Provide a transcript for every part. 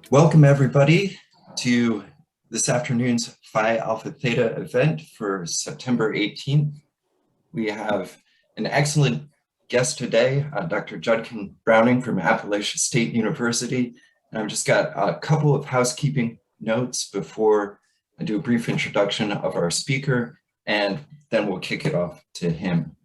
Welcome everybody to this afternoon's Phi Alpha Theta event for September 18th. We have an excellent guest today, Dr. Judkin Browning from Appalachian State University. And I've just got a couple of housekeeping notes before I do a brief introduction of our speaker, and then we'll kick it off to him.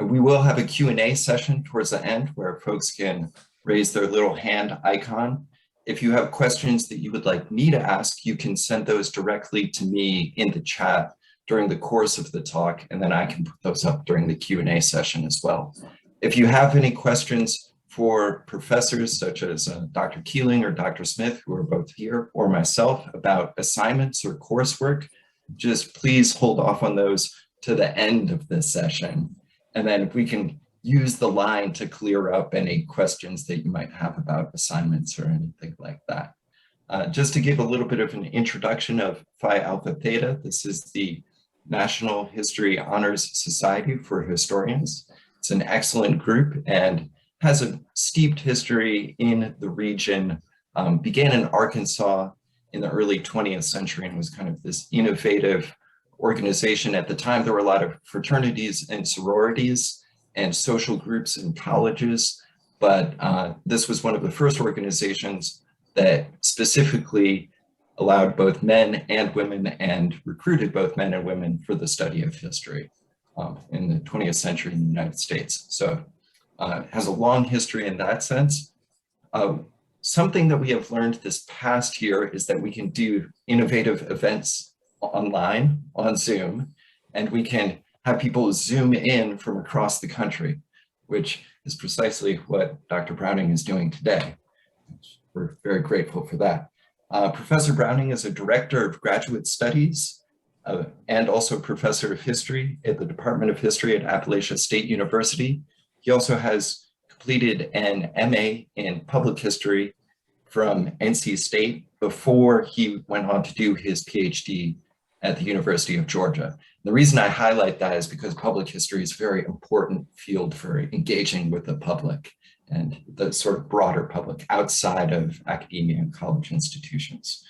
We will have a Q&A session towards the end where folks can raise their little hand icon. If you have questions that you would like me to ask, you can send those directly to me in the chat during the course of the talk, and then I can put those up during the Q&A session as well. If you have any questions for professors such as Dr. Keeling or Dr. Smith, who are both here, or myself about assignments or coursework, just please hold off on those to the end of this session. And then we can use the line to clear up any questions that you might have about assignments or anything like that. Just to give a little bit of an introduction of Phi Alpha Theta, this is the National History Honors Society for Historians. It's an excellent group and has a steeped history in the region, began in Arkansas in the early 20th century and was kind of this innovative organization. At the time, there were a lot of fraternities and sororities and social groups in colleges, but this was one of the first organizations that specifically allowed both men and women and recruited both men and women for the study of history in the 20th century in the United States. So it has a long history in that sense. Something that we have learned this past year is that we can do innovative events online on Zoom, and we can have people zoom in from across the country, which is precisely what Dr. Browning is doing today. We're very grateful for that. Professor Browning is a director of graduate studies and also professor of history at the Department of History at Appalachian State University. He also has completed an MA in public history from NC State before he went on to do his PhD at the University of Georgia. The reason I highlight that is because public history is a very important field for engaging with the public and the sort of broader public outside of academia and college institutions.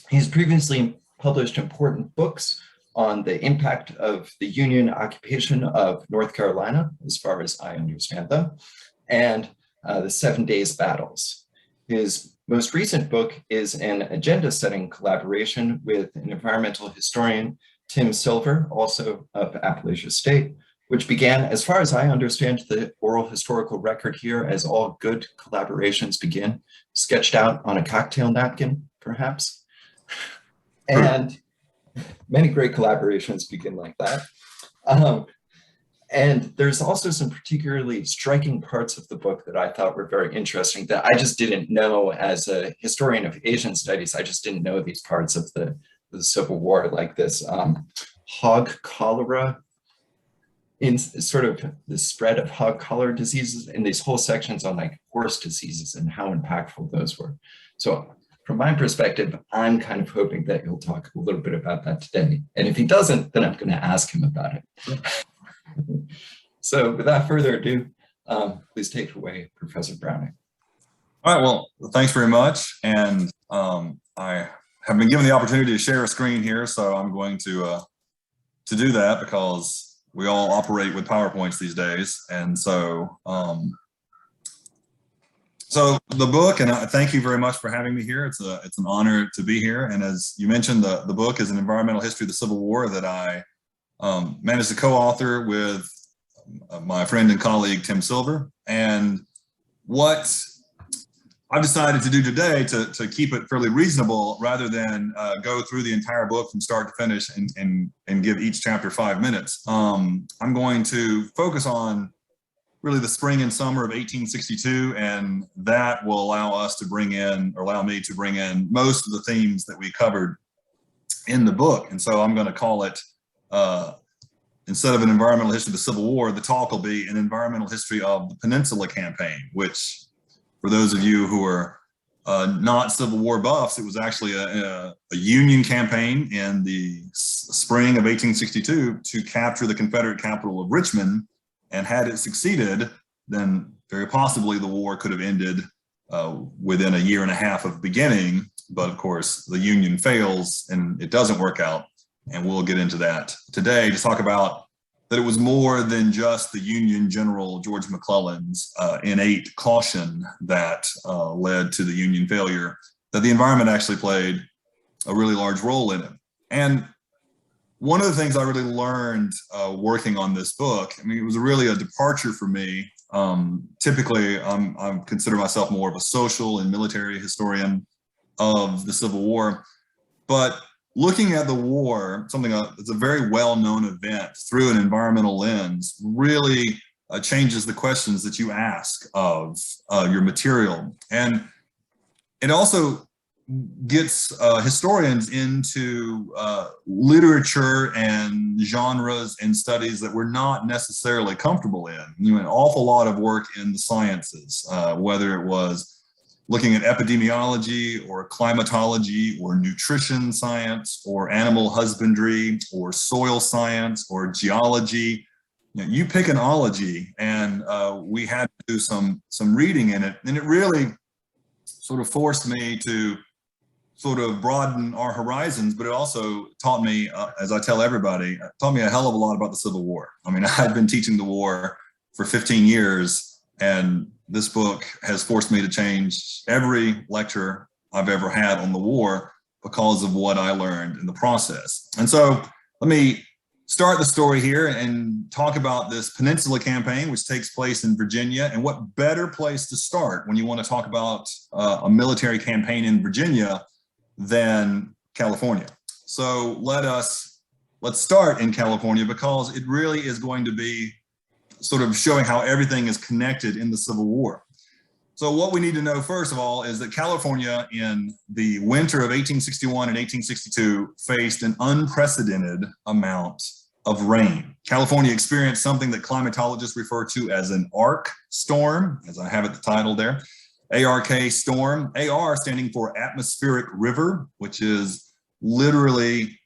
He's previously published important books on the impact of the Union occupation of North Carolina, as far as I understand them, and the 7 Days Battles. His most recent book is an agenda-setting collaboration with an environmental historian, Tim Silver, also of Appalachian State, which began, as far as I understand the oral historical record here, as all good collaborations begin, sketched out on a cocktail napkin, perhaps. And many great collaborations begin like that. And there's also some particularly striking parts of the book that I thought were very interesting that I just didn't know as a historian of Asian studies. I just didn't know these parts of the Civil War, like this hog cholera, in sort of the spread of hog cholera diseases, and these whole sections on like horse diseases and how impactful those were. So from my perspective, I'm kind of hoping that he'll talk a little bit about that today. And if he doesn't, then I'm going to ask him about it. So without further ado, please take it away, Professor Browning. All right, well, thanks very much. And I have been given the opportunity to share a screen here, so I'm going to do that because we all operate with PowerPoints these days. And so, so the book, and I thank you very much for having me here. It's an honor to be here. And as you mentioned, the book is an environmental history of the Civil War that I managed to co-author with my friend and colleague, Tim Silver. And what I've decided to do today to keep it fairly reasonable rather than go through the entire book from start to finish and give each chapter 5 minutes. I'm going to focus on really the spring and summer of 1862, and that will allow us to bring in, or allow me to bring in, most of the themes that we covered in the book. And so I'm going to call it, instead of an environmental history of the Civil War, the talk will be an environmental history of the Peninsula Campaign, which, for those of you who are not Civil War buffs, it was actually a Union campaign in the spring of 1862 to capture the Confederate capital of Richmond. And had it succeeded, then very possibly the war could have ended within a year and a half of beginning, but of course the Union fails and it doesn't work out. And we'll get into that today to talk about that it was more than just the Union General George McClellan's innate caution that led to the Union failure, that the environment actually played a really large role in it. And one of the things I really learned working on this book, I mean, it was really a departure for me. Typically, I consider myself more of a social and military historian of the Civil War, but looking at the war, something that's a very well-known event through an environmental lens really changes the questions that you ask of your material. And it also gets historians into literature and genres and studies that we're not necessarily comfortable in. You know, an awful lot of work in the sciences, whether it was looking at epidemiology or climatology or nutrition science or animal husbandry or soil science or geology. You know, you pick an ology, and we had to do some reading in it, and it really sort of forced me to sort of broaden our horizons, but it also taught me, as I tell everybody, it taught me a hell of a lot about the Civil War. I mean, I've been teaching the war for 15 years, and this book has forced me to change every lecture I've ever had on the war because of what I learned in the process. And so let me start the story here and talk about this Peninsula Campaign, which takes place in Virginia. And what better place to start when you want to talk about a military campaign in Virginia than California. So let's start in California, because it really is going to be sort of showing how everything is connected in the Civil War. So what we need to know, first of all, is that California in the winter of 1861 and 1862 faced an unprecedented amount of rain. California experienced something that climatologists refer to as an arc storm, as I have it the title there. ARK storm, AR standing for atmospheric river, which is literally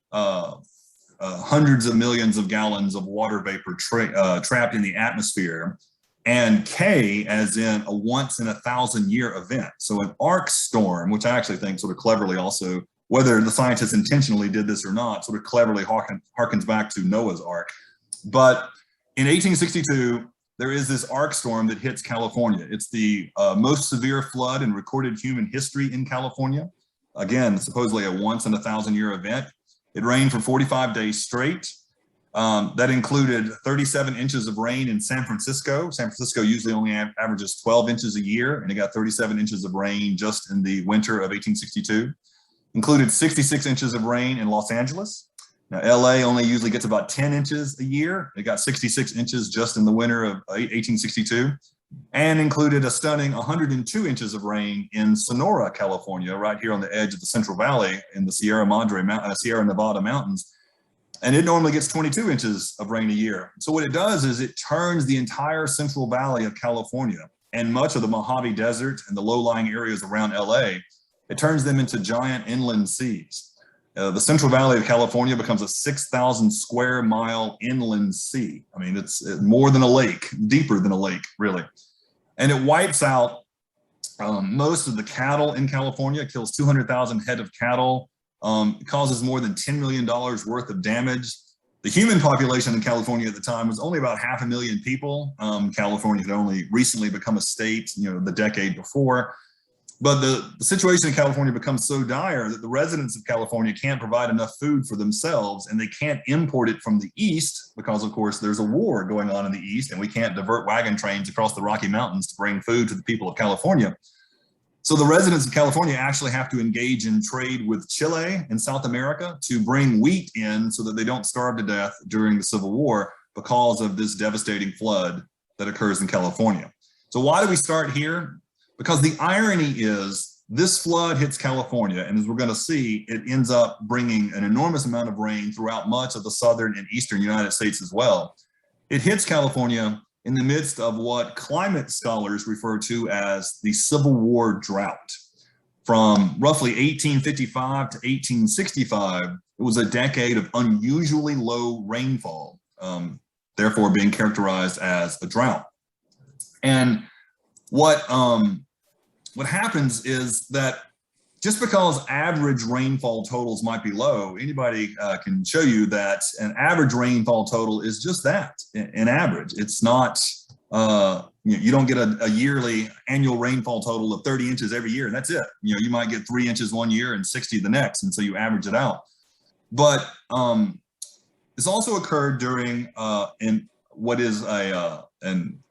hundreds of millions of gallons of water vapor trapped in the atmosphere, and K as in a once in a 1,000-year event. So an arc storm, which I actually think sort of cleverly also, whether the scientists intentionally did this or not, sort of cleverly harkens back to Noah's Ark. But in 1862, there is this arc storm that hits California. It's the most severe flood in recorded human history in California. Again, supposedly a once in a 1,000-year event. It rained for 45 days straight. That included 37 inches of rain in San Francisco. San Francisco usually only averages 12 inches a year, and it got 37 inches of rain just in the winter of 1862. Included 66 inches of rain in Los Angeles. Now, LA only usually gets about 10 inches a year. It got 66 inches just in the winter of 1862. And included a stunning 102 inches of rain in Sonora, California, right here on the edge of the Central Valley in the Sierra Nevada mountains. And it normally gets 22 inches of rain a year. So what it does is it turns the entire Central Valley of California and much of the Mojave Desert and the low-lying areas around LA, it turns them into giant inland seas. The Central Valley of California becomes a 6,000 square mile inland sea. I mean, it's more than a lake, deeper than a lake, really. And it wipes out most of the cattle in California. It kills 200,000 head of cattle. It causes more than $10 million worth of damage. The human population in California at the time was only about 500,000 people. California had only recently become a state, the decade before. But the situation in California becomes so dire that the residents of California can't provide enough food for themselves, and they can't import it from the east because, of course, there's a war going on in the east, and we can't divert wagon trains across the Rocky Mountains to bring food to the people of California. So the residents of California actually have to engage in trade with Chile and South America to bring wheat in so that they don't starve to death during the Civil War because of this devastating flood that occurs in California. So why do we start here? Because the irony is this flood hits California, and as we're going to see, it ends up bringing an enormous amount of rain throughout much of the southern and eastern United States as well. It hits California in the midst of what climate scholars refer to as the Civil War drought. From roughly 1855 to 1865, it was a decade of unusually low rainfall, therefore being characterized as a drought. And what what happens is that just because average rainfall totals might be low, anybody can show you that an average rainfall total is just that, an average. It's not, you don't get a yearly annual rainfall total of 30 inches every year, and that's it. You might get 3 inches one year and 60 the next, and so you average it out. But this also occurred during in what is a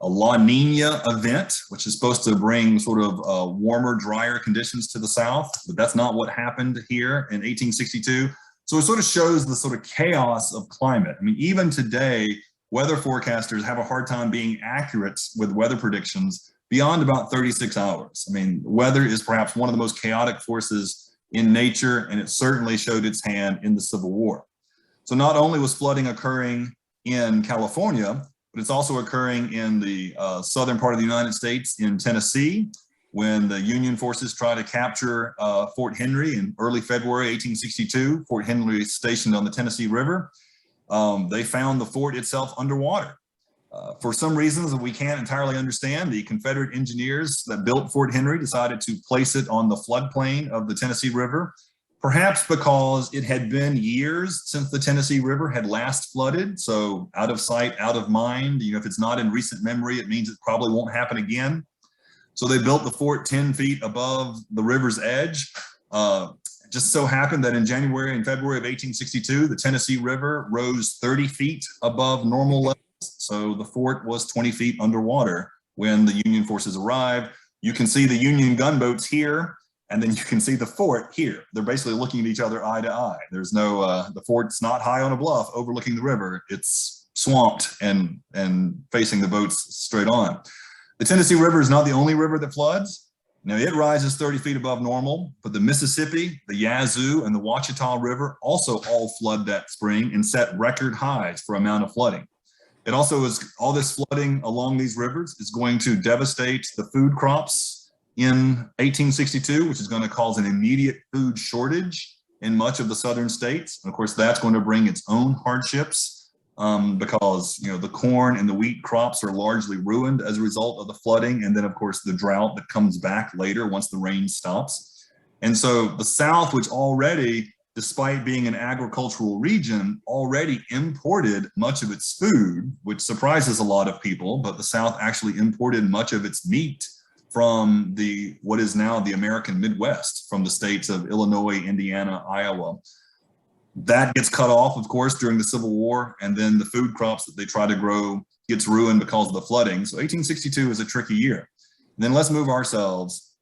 La Nina event, which is supposed to bring sort of warmer, drier conditions to the South, but that's not what happened here in 1862. So it sort of shows the sort of chaos of climate. I mean, even today, weather forecasters have a hard time being accurate with weather predictions beyond about 36 hours. I mean, weather is perhaps one of the most chaotic forces in nature, and it certainly showed its hand in the Civil War. So not only was flooding occurring in California, but it's also occurring in the southern part of the United States in Tennessee, when the Union forces tried to capture Fort Henry in early February 1862. Fort Henry is stationed on the Tennessee River. They found the fort itself underwater. For some reasons that we can't entirely understand, the Confederate engineers that built Fort Henry decided to place it on the floodplain of the Tennessee River, perhaps because it had been years since the Tennessee River had last flooded. So out of sight, out of mind. If it's not in recent memory, it means it probably won't happen again. So they built the fort 10 feet above the river's edge. It just so happened that in January and February of 1862, the Tennessee River rose 30 feet above normal levels. So the fort was 20 feet underwater when the Union forces arrived. You can see the Union gunboats here, and then you can see the fort here. They're basically looking at each other eye to eye. There's no, the fort's not high on a bluff overlooking the river. It's swamped and facing the boats straight on. The Tennessee River is not the only river that floods. Now it rises 30 feet above normal, but the Mississippi, the Yazoo, and the Ouachita River also all flood that spring and set record highs for amount of flooding. It also is, all this flooding along these rivers is going to devastate the food crops in 1862, which is going to cause an immediate food shortage in much of the southern states. And of course, that's going to bring its own hardships because the corn and the wheat crops are largely ruined as a result of the flooding. And then of course, the drought that comes back later once the rain stops. And so the South, which already, despite being an agricultural region, already imported much of its food, which surprises a lot of people, but the South actually imported much of its meat from what is now the American Midwest, from the states of Illinois, Indiana, Iowa. That gets cut off, of course, during the Civil War, and then the food crops that they try to grow gets ruined because of the flooding. So 1862 is a tricky year. And then let's move ourselves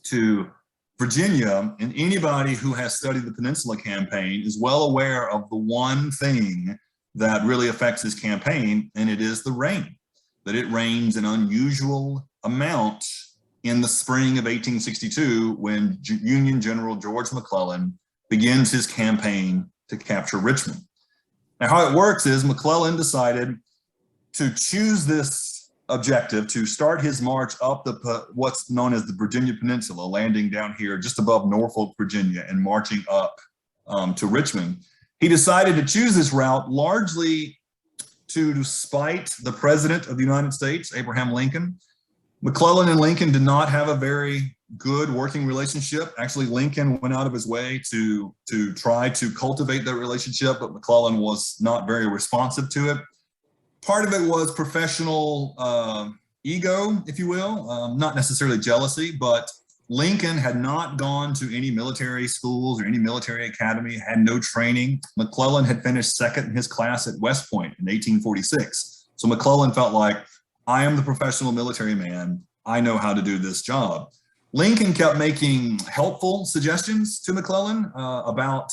to Virginia, and anybody who has studied the Peninsula Campaign is well aware of the one thing that really affects his campaign, and it is the rain. That it rains an unusual amount in the spring of 1862 when Union General George McClellan begins his campaign to capture Richmond. Now, how it works is McClellan decided to choose this objective to start his march up what's known as the Virginia Peninsula, landing down here just above Norfolk, Virginia, and marching up to Richmond. He decided to choose this route largely to spite the President of the United States, Abraham Lincoln. McClellan and Lincoln did not have a very good working relationship. Actually, Lincoln went out of his way to try to cultivate that relationship, but McClellan was not very responsive to it. Part of it was professional ego, if you will, not necessarily jealousy, but Lincoln had not gone to any military schools or any military academy, had no training. McClellan had finished second in his class at West Point in 1846. So McClellan felt like, I am the professional military man. I know how to do this job. Lincoln kept making helpful suggestions to McClellan about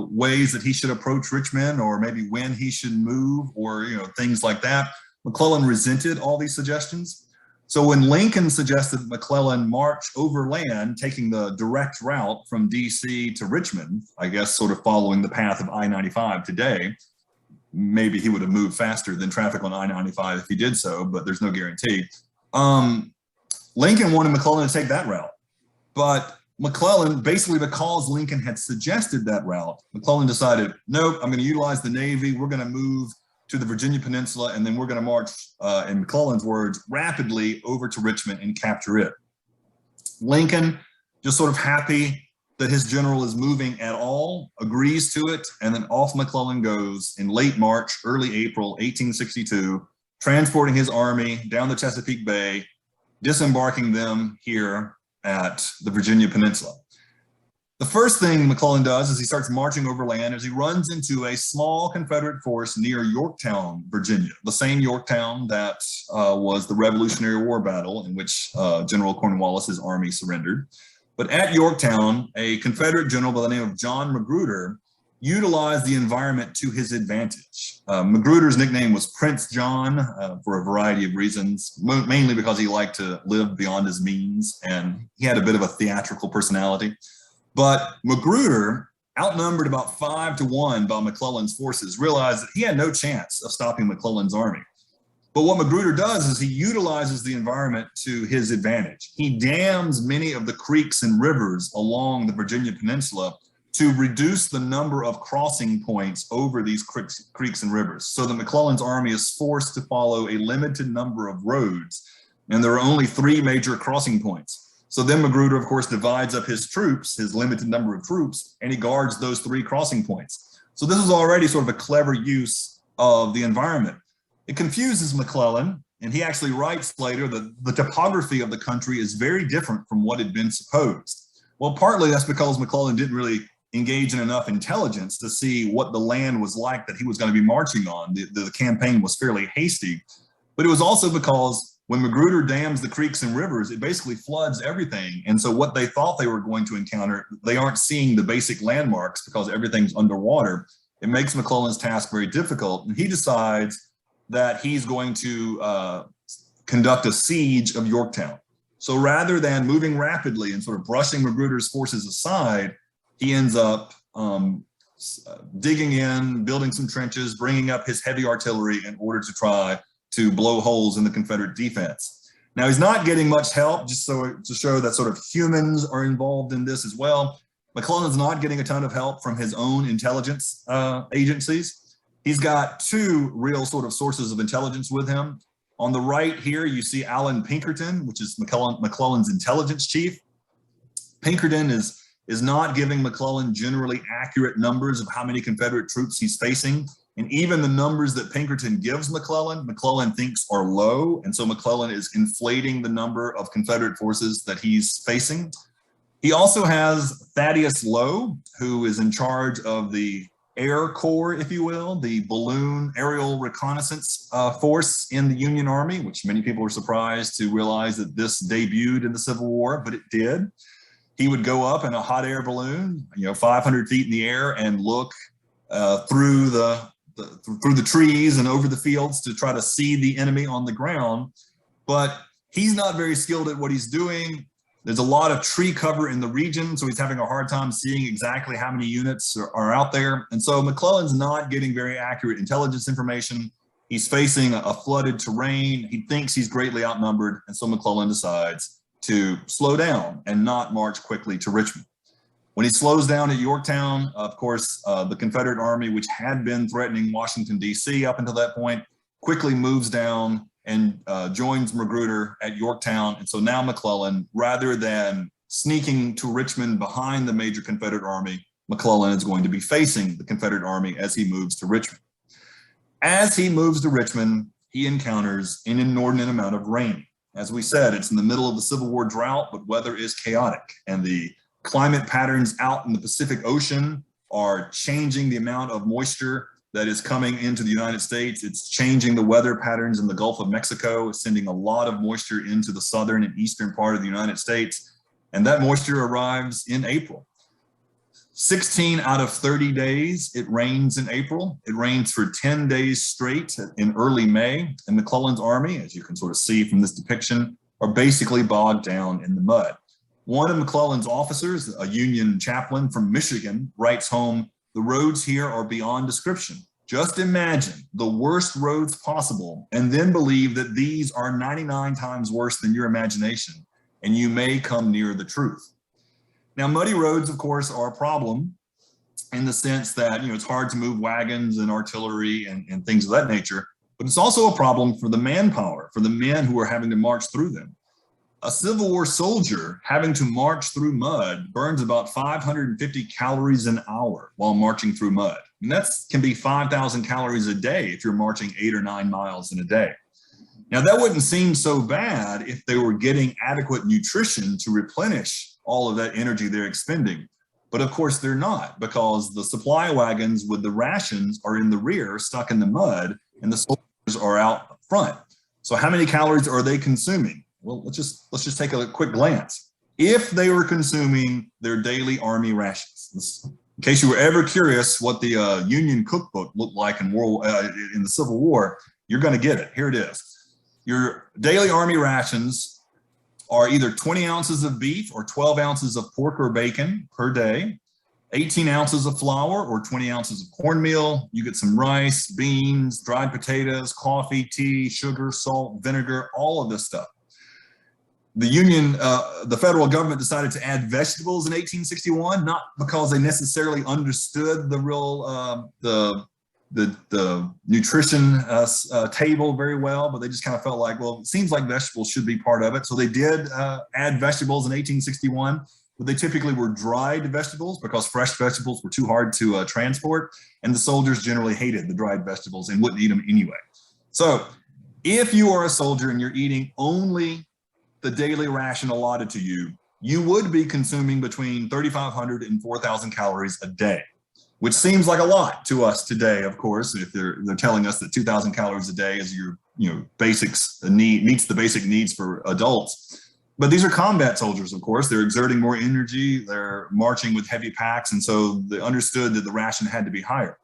ways that he should approach Richmond, or maybe when he should move, or things like that. McClellan resented all these suggestions. So when Lincoln suggested that McClellan march overland, taking the direct route from DC to Richmond, I guess sort of following the path of I-95 today, maybe he would have moved faster than traffic on I-95 if he did so, but there's no guarantee. Lincoln wanted McClellan to take that route, but McClellan, basically because Lincoln had suggested that route, McClellan decided, nope, I'm going to utilize the Navy. We're going to move to the Virginia Peninsula, and then we're going to march, in McClellan's words, rapidly over to Richmond and capture it. Lincoln, just sort of happy that his general is moving at all, agrees to it, and then off McClellan goes in late March, early April 1862, transporting his army down the Chesapeake Bay, disembarking them here at the Virginia Peninsula. The first thing McClellan does is he starts marching overland as he runs into a small Confederate force near Yorktown, Virginia, the same Yorktown that was the Revolutionary War battle in which General Cornwallis's army surrendered. But at Yorktown, a Confederate general by the name of John Magruder utilized the environment to his advantage. Magruder's nickname was Prince John for a variety of reasons, mainly because he liked to live beyond his means and he had a bit of a theatrical personality. But Magruder, outnumbered about 5-1 by McClellan's forces, realized that he had no chance of stopping McClellan's army. But what Magruder does is he utilizes the environment to his advantage. He dams many of the creeks and rivers along the Virginia Peninsula to reduce the number of crossing points over these creeks and rivers, so that McClellan's army is forced to follow a limited number of roads, and there are only 3 major crossing points. So then Magruder, of course, divides up his troops, his limited number of troops, and he guards those 3 crossing points. So this is already sort of a clever use of the environment. It confuses McClellan, and he actually writes later that the topography of the country is very different from what had been supposed. Well, partly that's because McClellan didn't really engage in enough intelligence to see what the land was like that he was going to be marching on. The campaign was fairly hasty, but it was also because when Magruder dams the creeks and rivers, it basically floods everything. And so what they thought they were going to encounter, they aren't seeing the basic landmarks because everything's underwater. It makes McClellan's task very difficult. And he decides that he's going to conduct a siege of Yorktown. So rather than moving rapidly and sort of brushing Magruder's forces aside, he ends up digging in, building some trenches, bringing up his heavy artillery in order to try to blow holes in the Confederate defense. Now, he's not getting much help, just so to show that sort of humans are involved in this as well. McClellan's not getting a ton of help from his own intelligence agencies. He's got 2 real sort of sources of intelligence with him. On the right here, you see Allen Pinkerton, which is McClellan's intelligence chief. Pinkerton is not giving McClellan generally accurate numbers of how many Confederate troops he's facing. And even the numbers that Pinkerton gives McClellan thinks are low. And so McClellan is inflating the number of Confederate forces that he's facing. He also has Thaddeus Lowe, who is in charge of the Air Corps, if you will, the balloon aerial reconnaissance force in the Union Army, which many people were surprised to realize that this debuted in the Civil War, but it did. He would go up in a hot air balloon, 500 feet in the air and look through the trees and over the fields to try to see the enemy on the ground. But he's not very skilled at what he's doing. There's a lot of tree cover in the region, so he's having a hard time seeing exactly how many units are out there. And so McClellan's not getting very accurate intelligence information. He's facing a flooded terrain. He thinks he's greatly outnumbered, and so McClellan decides to slow down and not march quickly to Richmond. When he slows down at Yorktown, of course, the Confederate Army, which had been threatening Washington, D.C. up until that point, quickly moves down and joins Magruder at Yorktown. And so now McClellan, rather than sneaking to Richmond behind the major Confederate Army, McClellan is going to be facing the Confederate Army as he moves to Richmond. As he moves to Richmond, he encounters an inordinate amount of rain. As we said, it's in the middle of the Civil War drought, but weather is chaotic, and the climate patterns out in the Pacific Ocean are changing the amount of moisture that is coming into the United States. It's changing the weather patterns in the Gulf of Mexico, sending a lot of moisture into the southern and eastern part of the United States. And that moisture arrives in April. 16 out of 30 days, it rains in April. It rains for 10 days straight in early May. And McClellan's army, as you can sort of see from this depiction, are basically bogged down in the mud. One of McClellan's officers, a Union chaplain from Michigan, writes home, "The roads here are beyond description. Just imagine the worst roads possible and then believe that these are 99 times worse than your imagination, and you may come near the truth." Now, muddy roads, of course, are a problem in the sense that, it's hard to move wagons and artillery and things of that nature, but it's also a problem for the manpower, for the men who are having to march through them. a Civil War soldier having to march through mud burns about 550 calories an hour while marching through mud. And that can be 5,000 calories a day if you're marching 8 or 9 miles in a day. Now, that wouldn't seem so bad if they were getting adequate nutrition to replenish all of that energy they're expending. But of course, they're not, because the supply wagons with the rations are in the rear, stuck in the mud, and the soldiers are out front. So how many calories are they consuming? Well, let's just take a quick glance. If they were consuming their daily Army rations, in case you were ever curious what the Union cookbook looked like in the Civil War, you're going to get it. Here it is. Your daily Army rations are either 20 ounces of beef or 12 ounces of pork or bacon per day, 18 ounces of flour or 20 ounces of cornmeal. You get some rice, beans, dried potatoes, coffee, tea, sugar, salt, vinegar, all of this stuff. The federal government decided to add vegetables in 1861, not because they necessarily understood the real, the nutrition table very well, but they just kind of felt like, well, it seems like vegetables should be part of it. So they did add vegetables in 1861, but they typically were dried vegetables because fresh vegetables were too hard to transport, and the soldiers generally hated the dried vegetables and wouldn't eat them anyway. So if you are a soldier and you're eating only the daily ration allotted to you, you would be consuming between 3,500 and 4,000 calories a day, which seems like a lot to us today, of course, if they're telling us that 2,000 calories a day is your meets the basic needs for adults. But these are combat soldiers, of course. They're exerting more energy, they're marching with heavy packs, and so they understood that the ration had to be higher.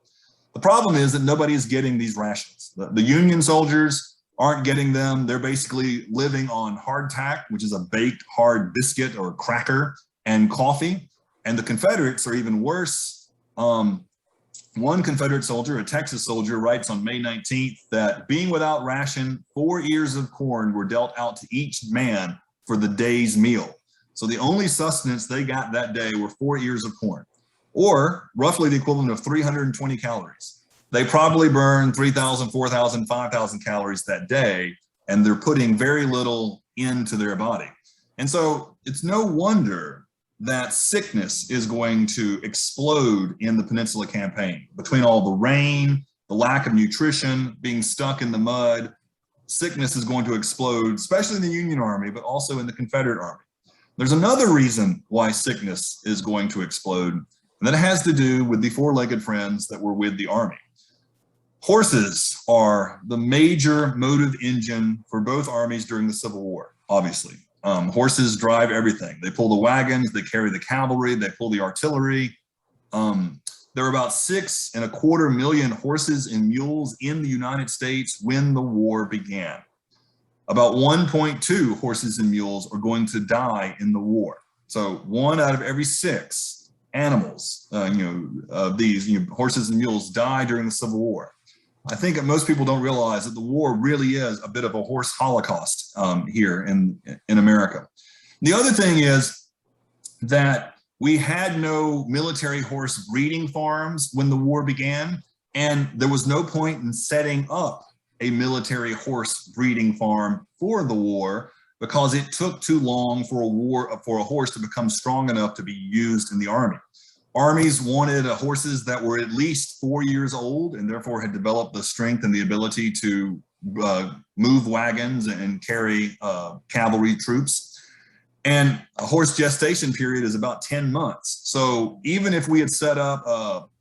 The problem is that nobody is getting these rations. The Union soldiers aren't getting them. They're basically living on hardtack, which is a baked hard biscuit or cracker, and coffee. And the Confederates are even worse. One Confederate soldier, a Texas soldier, writes on May 19th that being without ration, 4 ears of corn were dealt out to each man for the day's meal. So the only sustenance they got that day were 4 ears of corn, or roughly the equivalent of 320 calories. They probably burn 3,000, 4,000, 5,000 calories that day, and they're putting very little into their body. And so it's no wonder that sickness is going to explode in the Peninsula Campaign. Between all the rain, the lack of nutrition, being stuck in the mud, sickness is going to explode, especially in the Union Army, but also in the Confederate Army. There's another reason why sickness is going to explode, and that has to do with the four-legged friends that were with the Army. Horses are the major motive engine for both armies during the Civil War, obviously. Horses drive everything. They pull the wagons, they carry the cavalry, they pull the artillery. There were about 6.25 million horses and mules in the United States when the war began. About 1.2 horses and mules are going to die in the war. So 1 out of every 6 animals, of these horses and mules die during the Civil War. I think that most people don't realize that the war really is a bit of a horse holocaust here in America. The other thing is that we had no military horse breeding farms when the war began, and there was no point in setting up a military horse breeding farm for the war because it took too long for a horse to become strong enough to be used in the Army. Armies wanted horses that were at least 4 years old and therefore had developed the strength and the ability to move wagons and carry cavalry troops. And a horse gestation period is about 10 months. So even if we had set up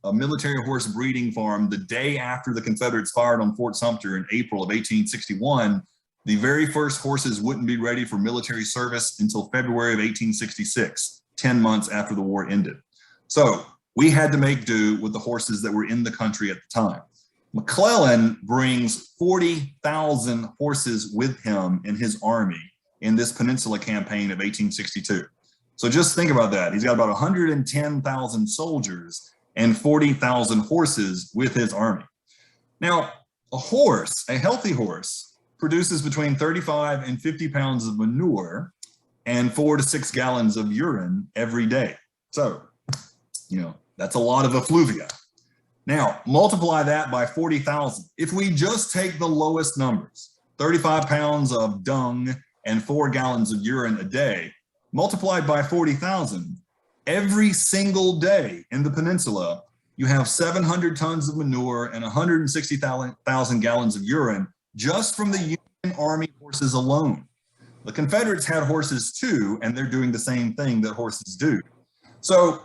a military horse breeding farm the day after the Confederates fired on Fort Sumter in April of 1861, the very first horses wouldn't be ready for military service until February of 1866, 10 months after the war ended. So we had to make do with the horses that were in the country at the time. McClellan brings 40,000 horses with him in his army in this Peninsula Campaign of 1862. So just think about that. He's got about 110,000 soldiers and 40,000 horses with his army. Now, a healthy horse, produces between 35 and 50 pounds of manure and 4 to 6 gallons of urine every day. So, that's a lot of effluvia. Now, multiply that by 40,000. If we just take the lowest numbers, 35 pounds of dung and 4 gallons of urine a day, multiplied by 40,000, every single day in the peninsula, you have 700 tons of manure and 160,000 gallons of urine just from the Union Army horses alone. The Confederates had horses too, and they're doing the same thing that horses do. So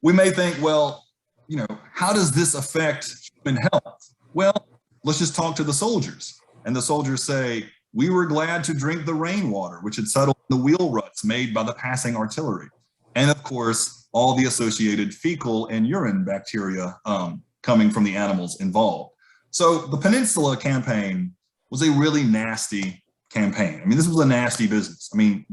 we may think, well, you know, how does this affect human health? Well, let's just talk to the soldiers. And the soldiers say, we were glad to drink the rainwater, which had settled in the wheel ruts made by the passing artillery. And of course, all the associated fecal and urine bacteria coming from the animals involved. So the Peninsula Campaign was a really nasty campaign. I mean, this was a nasty business. I mean,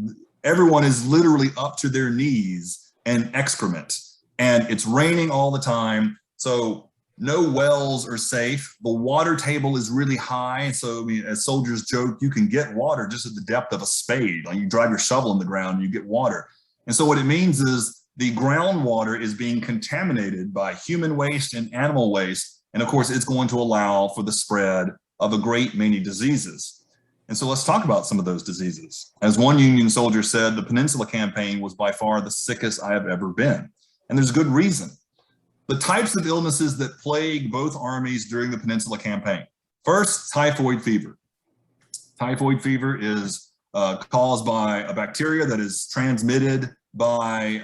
everyone is literally up to their knees in excrement, and it's raining all the time. So no wells are safe. The water table is really high. So, I mean, as soldiers joke, you can get water just at the depth of a spade. Like you drive your shovel in the ground and you get water. And so what it means is the groundwater is being contaminated by human waste and animal waste. And of course, it's going to allow for the spread of a great many diseases. And so let's talk about some of those diseases. As one Union soldier said, the Peninsula Campaign was by far the sickest I have ever been. And there's good reason. The types of illnesses that plague both armies during the Peninsula Campaign. First, typhoid fever. Typhoid fever is caused by a bacteria that is transmitted by,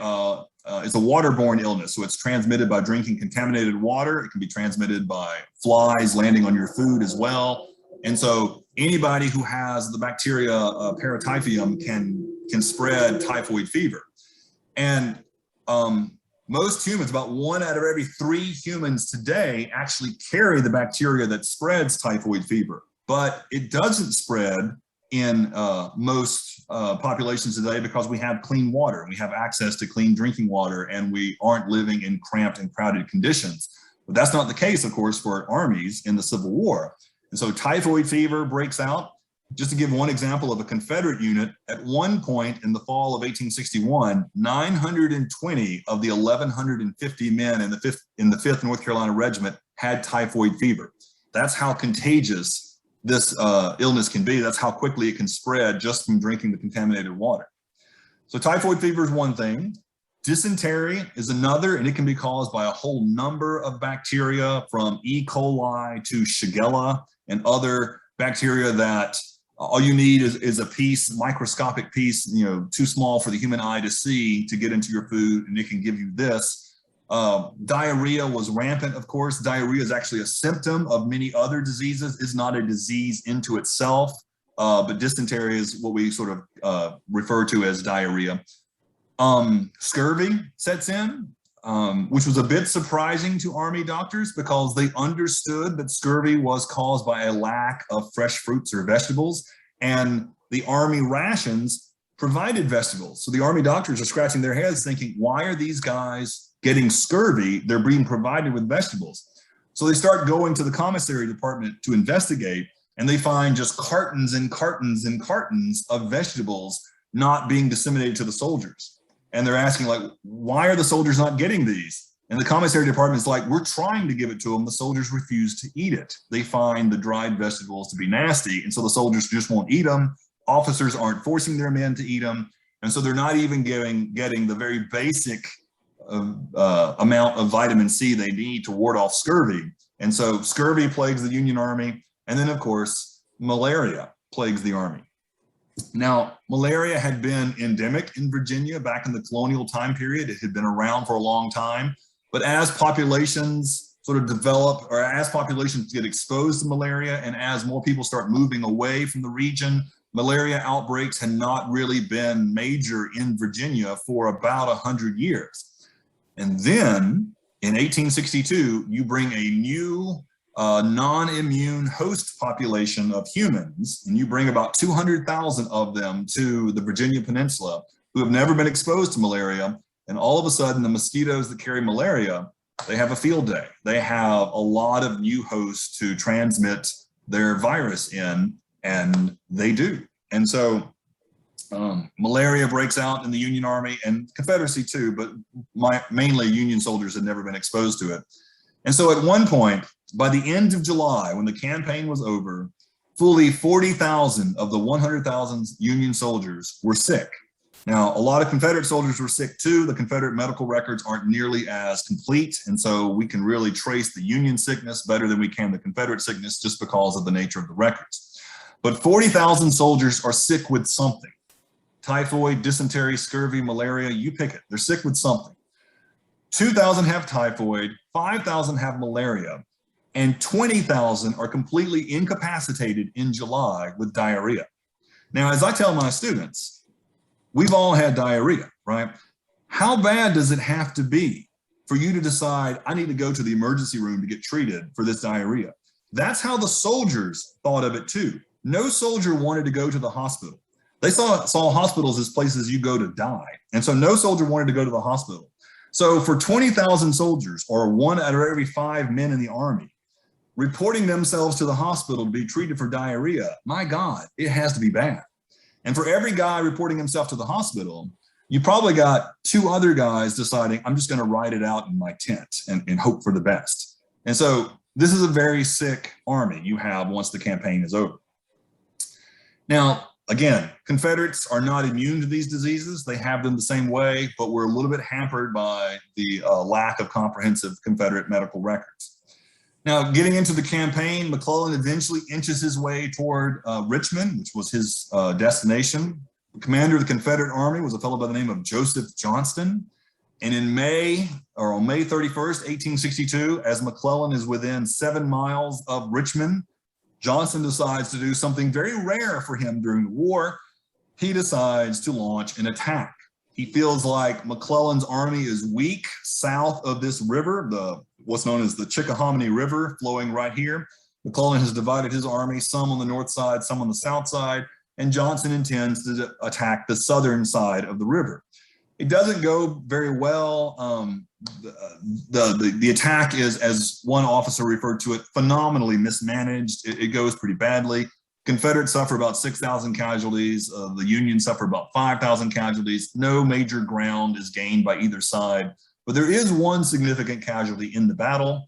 it's a waterborne illness. So it's transmitted by drinking contaminated water. It can be transmitted by flies landing on your food as well. And so anybody who has the bacteria paratyphium can spread typhoid fever. And most humans, about 1 out of every 3 humans today actually carry the bacteria that spreads typhoid fever, but it doesn't spread in most populations today because we have clean water, we have access to clean drinking water, and we aren't living in cramped and crowded conditions. But that's not the case, of course, for armies in the Civil War. And so typhoid fever breaks out. Just to give one example of a Confederate unit, at one point in the fall of 1861, 920 of the 1,150 men in the 5th North Carolina Regiment had typhoid fever. That's how contagious this illness can be. That's how quickly it can spread just from drinking the contaminated water. So typhoid fever is one thing. Dysentery is another, and it can be caused by a whole number of bacteria, from E. coli to Shigella and other bacteria that all you need is a piece, microscopic piece, you know, too small for the human eye to see, to get into your food, and it can give you this. Diarrhea was rampant, of course. Diarrhea is actually a symptom of many other diseases. It's not a disease into itself, but dysentery is what we sort of refer to as diarrhea. Scurvy sets in, which was a bit surprising to Army doctors because they understood that scurvy was caused by a lack of fresh fruits or vegetables, and the Army rations provided vegetables. So the Army doctors are scratching their heads thinking, why are these guys getting scurvy? They're being provided with vegetables. So they start going to the commissary department to investigate, and they find just cartons and cartons and cartons of vegetables not being disseminated to the soldiers. And they're asking, like, why are the soldiers not getting these? And the commissary department is like, we're trying to give it to them. The soldiers refuse to eat it. They find the dried vegetables to be nasty, and so the soldiers just won't eat them. Officers aren't forcing their men to eat them. And so they're not even getting the very basic amount of vitamin C they need to ward off scurvy. And so scurvy plagues the Union Army. And then, of course, malaria plagues the Army. Now, malaria had been endemic in Virginia back in the colonial time period. It had been around for a long time. But as populations sort of develop, or as populations get exposed to malaria, and as more people start moving away from the region, malaria outbreaks had not really been major in Virginia for about 100 years. And then in 1862, you bring a new non-immune host population of humans, and you bring about 200,000 of them to the Virginia Peninsula who have never been exposed to malaria. And all of a sudden, the mosquitoes that carry malaria, they have a field day. They have a lot of new hosts to transmit their virus in, and they do. And so malaria breaks out in the Union Army and Confederacy too, but mainly Union soldiers had never been exposed to it. And so at one point, by the end of July, when the campaign was over, fully 40,000 of the 100,000 Union soldiers were sick. Now, a lot of Confederate soldiers were sick too. The Confederate medical records aren't nearly as complete, and so we can really trace the Union sickness better than we can the Confederate sickness just because of the nature of the records. But 40,000 soldiers are sick with something. Typhoid, dysentery, scurvy, malaria, you pick it. They're sick with something. 2,000 have typhoid, 5,000 have malaria, and 20,000 are completely incapacitated in July with diarrhea. Now, as I tell my students, we've all had diarrhea, right? How bad does it have to be for you to decide, I need to go to the emergency room to get treated for this diarrhea? That's how the soldiers thought of it too. No soldier wanted to go to the hospital. They saw hospitals as places you go to die. And so no soldier wanted to go to the hospital. So for 20,000 soldiers, or 1 out of every 5 men in the Army, reporting themselves to the hospital to be treated for diarrhea, my God, it has to be bad. And for every guy reporting himself to the hospital, you probably got 2 other guys deciding, I'm just going to ride it out in my tent and hope for the best. And so this is a very sick army you have once the campaign is over. Now, again, Confederates are not immune to these diseases. They have them the same way, but we're a little bit hampered by the lack of comprehensive Confederate medical records. Now, getting into the campaign, McClellan eventually inches his way toward Richmond, which was his destination. The commander of the Confederate Army was a fellow by the name of Joseph Johnston. And on May 31st, 1862, as McClellan is within 7 miles of Richmond, Johnston decides to do something very rare for him during the war. He decides to launch an attack. He feels like McClellan's army is weak south of this river, what's known as the Chickahominy River, flowing right here. McClellan has divided his army, some on the north side, some on the south side, and Johnston intends to attack the southern side of the river. It doesn't go very well. The attack is, as one officer referred to it, phenomenally mismanaged. It goes pretty badly. Confederates suffer about 6,000 casualties. The Union suffer about 5,000 casualties. No major ground is gained by either side. But there is one significant casualty in the battle.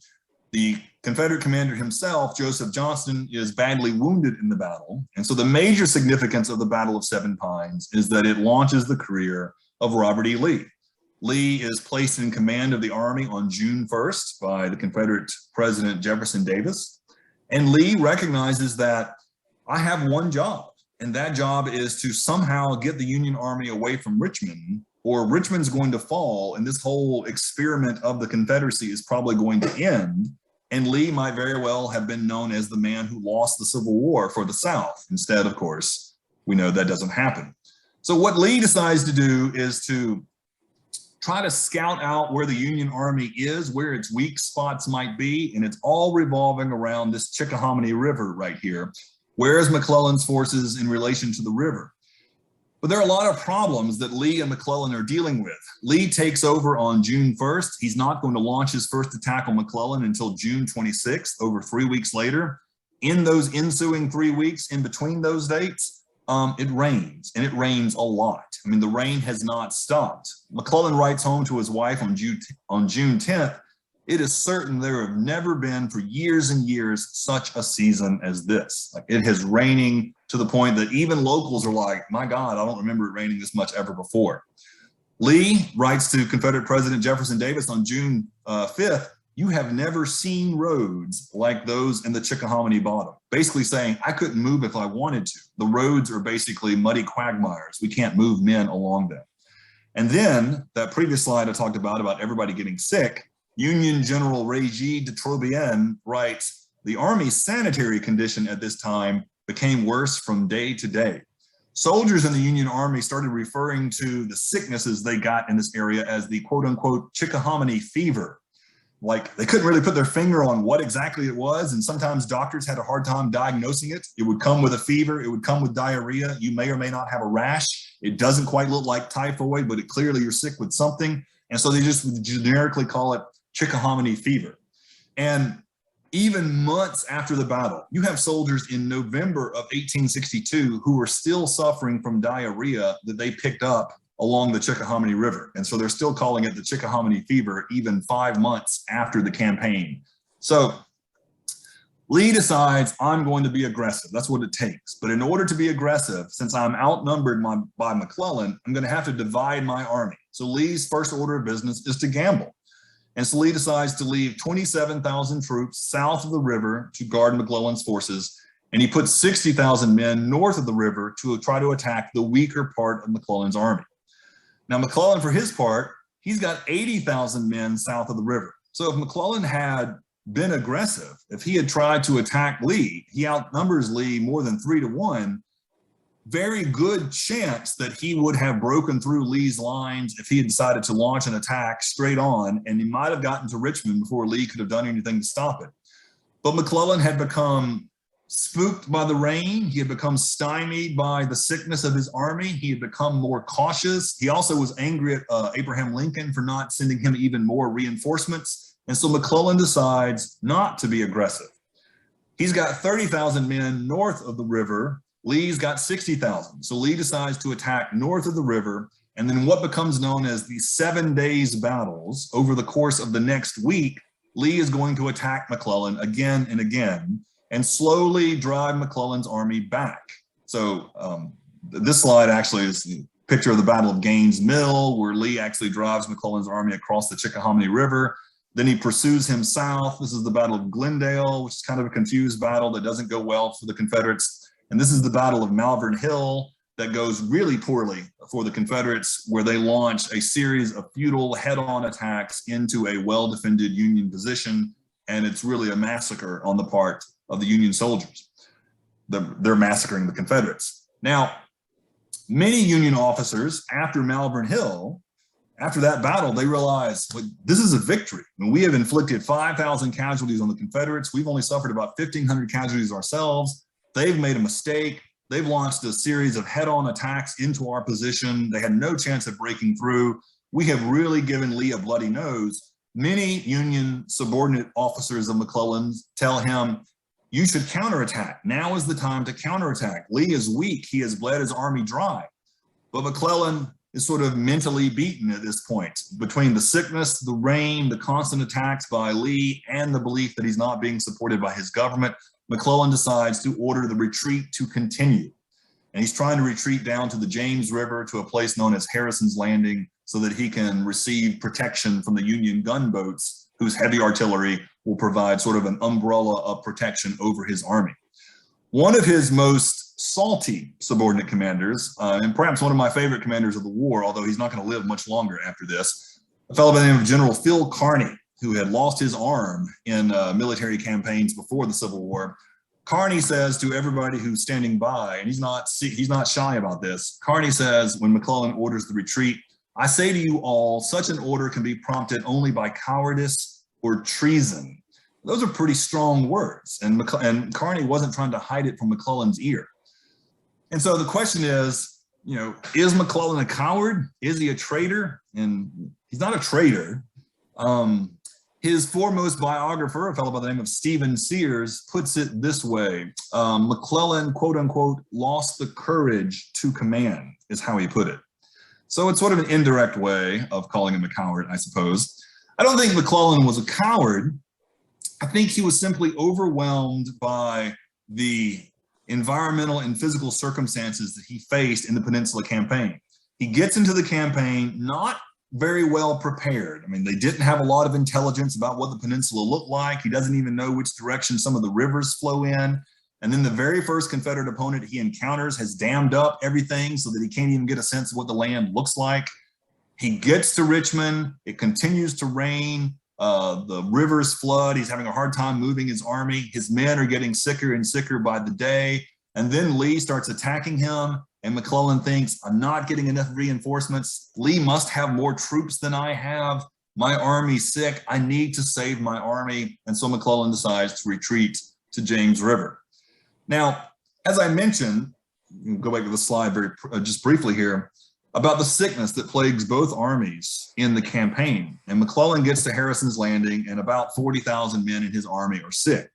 The Confederate commander himself, Joseph Johnston, is badly wounded in the battle. And so the major significance of the Battle of Seven Pines is that it launches the career of Robert E. Lee. Lee is placed in command of the Army on June 1st by the Confederate President Jefferson Davis. And Lee recognizes that I have one job, and that job is to somehow get the Union Army away from Richmond, or Richmond's going to fall, and this whole experiment of the Confederacy is probably going to end. And Lee might very well have been known as the man who lost the Civil War for the South. Instead, of course, we know that doesn't happen. So what Lee decides to do is to try to scout out where the Union Army is, where its weak spots might be, and it's all revolving around this Chickahominy River right here. Where is McClellan's forces in relation to the river? But there are a lot of problems that Lee and McClellan are dealing with. Lee takes over on June 1st. He's not going to launch his first attack on McClellan until June 26th, over 3 weeks later. In those ensuing 3 weeks, in between those dates, it rains, and it rains a lot. I mean, the rain has not stopped. McClellan writes home to his wife on June 10th, it is certain there have never been for years and years such a season as this. Like, it is raining to the point that even locals are like, my God, I don't remember it raining this much ever before. Lee writes to Confederate President Jefferson Davis on June 5th, you have never seen roads like those in the Chickahominy bottom. Basically saying, I couldn't move if I wanted to. The roads are basically muddy quagmires. We can't move men along them. And then that previous slide I talked about everybody getting sick, Union General Régis de Trobriand writes, the Army's sanitary condition at this time became worse from day to day. Soldiers in the Union Army started referring to the sicknesses they got in this area as the quote unquote Chickahominy Fever. Like, they couldn't really put their finger on what exactly it was, and sometimes doctors had a hard time diagnosing it. It would come with a fever, it would come with diarrhea, you may or may not have a rash. It doesn't quite look like typhoid, but clearly you're sick with something. And so they just would generically call it Chickahominy fever. And even months after the battle, you have soldiers in November of 1862 who were still suffering from diarrhea that they picked up along the Chickahominy River. And so they're still calling it the Chickahominy fever even 5 months after the campaign. So Lee decides, I'm going to be aggressive. That's what it takes. But in order to be aggressive, since I'm outnumbered by McClellan, I'm going to have to divide my army. So Lee's first order of business is to gamble. And so Lee decides to leave 27,000 troops south of the river to guard McClellan's forces. And he puts 60,000 men north of the river to try to attack the weaker part of McClellan's army. Now, McClellan, for his part, he's got 80,000 men south of the river. So if McClellan had been aggressive, if he had tried to attack Lee, he outnumbers Lee more than 3-1, very good chance that he would have broken through Lee's lines if he had decided to launch an attack straight on, and he might have gotten to Richmond before Lee could have done anything to stop it. But McClellan had become spooked by the rain. He had become stymied by the sickness of his army. He had become more cautious. He also was angry at Abraham Lincoln for not sending him even more reinforcements. And so McClellan decides not to be aggressive. He's got 30,000 men north of the river. Lee's got 60,000. So Lee decides to attack north of the river. And then what becomes known as the 7 days battles, over the course of the next week, Lee is going to attack McClellan again and again and slowly drive McClellan's army back. So this slide actually is the picture of the Battle of Gaines' Mill, where Lee actually drives McClellan's army across the Chickahominy River. Then he pursues him south. This is the Battle of Glendale, which is kind of a confused battle that doesn't go well for the Confederates. And this is the Battle of Malvern Hill that goes really poorly for the Confederates, where they launch a series of futile head-on attacks into a well-defended Union position. And it's really a massacre on the part of the Union soldiers. They're massacring the Confederates. Now, many Union officers after Malvern Hill, after that battle, they realized, well, this is a victory. I mean, we have inflicted 5,000 casualties on the Confederates. We've only suffered about 1,500 casualties ourselves. They've made a mistake. They've launched a series of head-on attacks into our position. They had no chance of breaking through. We have really given Lee a bloody nose. Many Union subordinate officers of McClellan's tell him, you should counterattack. Now is the time to counterattack. Lee is weak. He has bled his army dry. But McClellan is sort of mentally beaten at this point between the sickness, the rain, the constant attacks by Lee, and the belief that he's not being supported by his government. McClellan decides to order the retreat to continue. And he's trying to retreat down to the James River to a place known as Harrison's Landing so that he can receive protection from the Union gunboats, whose heavy artillery will provide sort of an umbrella of protection over his army. One of his most salty subordinate commanders, and perhaps one of my favorite commanders of the war, although he's not going to live much longer after this, a fellow by the name of General Phil Kearny, who had lost his arm in military campaigns before the Civil War. Kearny says to everybody who's standing by, and he's not shy about this, Kearny says when McClellan orders the retreat, I say to you all, such an order can be prompted only by cowardice or treason. Those are pretty strong words, and Kearny wasn't trying to hide it from McClellan's ear. And so the question is, is McClellan a coward? Is he a traitor? And he's not a traitor. His foremost biographer, a fellow by the name of Stephen Sears, puts it this way. McClellan, quote unquote, lost the courage to command, is how he put it. So it's sort of an indirect way of calling him a coward, I suppose. I don't think McClellan was a coward. I think he was simply overwhelmed by the environmental and physical circumstances that he faced in the Peninsula Campaign. He gets into the campaign not very well prepared. I mean, they didn't have a lot of intelligence about what the peninsula looked like. He doesn't even know which direction some of the rivers flow in. And then the very first Confederate opponent he encounters has dammed up everything so that he can't even get a sense of what the land looks like. He gets to Richmond. It continues to rain. The rivers flood. He's having a hard time moving his army. His men are getting sicker and sicker by the day. And then Lee starts attacking him. And McClellan thinks, I'm not getting enough reinforcements. Lee must have more troops than I have. My army's sick. I need to save my army. And so McClellan decides to retreat to James River. Now, as I mentioned, go back to the slide just briefly here, about the sickness that plagues both armies in the campaign. And McClellan gets to Harrison's Landing, and about 40,000 men in his army are sick.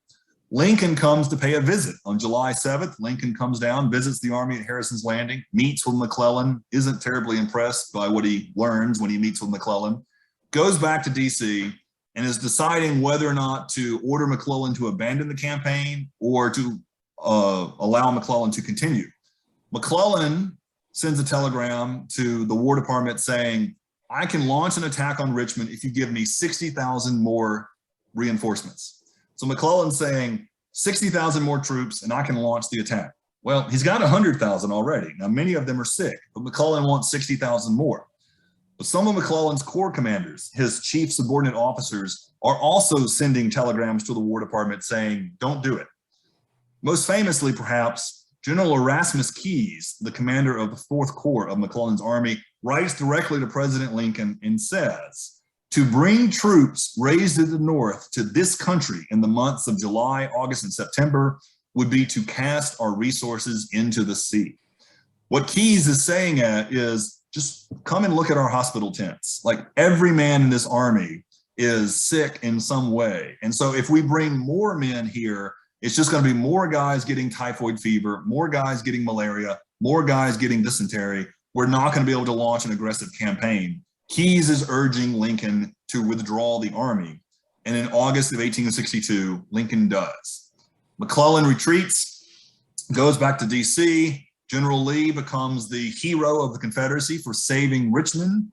Lincoln comes to pay a visit on July 7th. Lincoln comes down, visits the army at Harrison's Landing, meets with McClellan, isn't terribly impressed by what he learns when he meets with McClellan, goes back to DC, and is deciding whether or not to order McClellan to abandon the campaign or to allow McClellan to continue. McClellan sends a telegram to the War Department saying, I can launch an attack on Richmond if you give me 60,000 more reinforcements. So McClellan's saying 60,000 more troops and I can launch the attack. Well, he's got 100,000 already. Now, many of them are sick, but McClellan wants 60,000 more. But some of McClellan's corps commanders, his chief subordinate officers, are also sending telegrams to the War Department saying, don't do it. Most famously, perhaps, General Erasmus Keyes, the commander of the 4th Corps of McClellan's army, writes directly to President Lincoln and says, to bring troops raised in the North to this country in the months of July, August, and September would be to cast our resources into the sea. What Keyes is saying is, just come and look at our hospital tents. Like every man in this army is sick in some way. And so if we bring more men here, it's just going to be more guys getting typhoid fever, more guys getting malaria, more guys getting dysentery. We're not going to be able to launch an aggressive campaign. Keyes is urging Lincoln to withdraw the army. And in August of 1862, Lincoln does. McClellan retreats, goes back to DC. General Lee becomes the hero of the Confederacy for saving Richmond,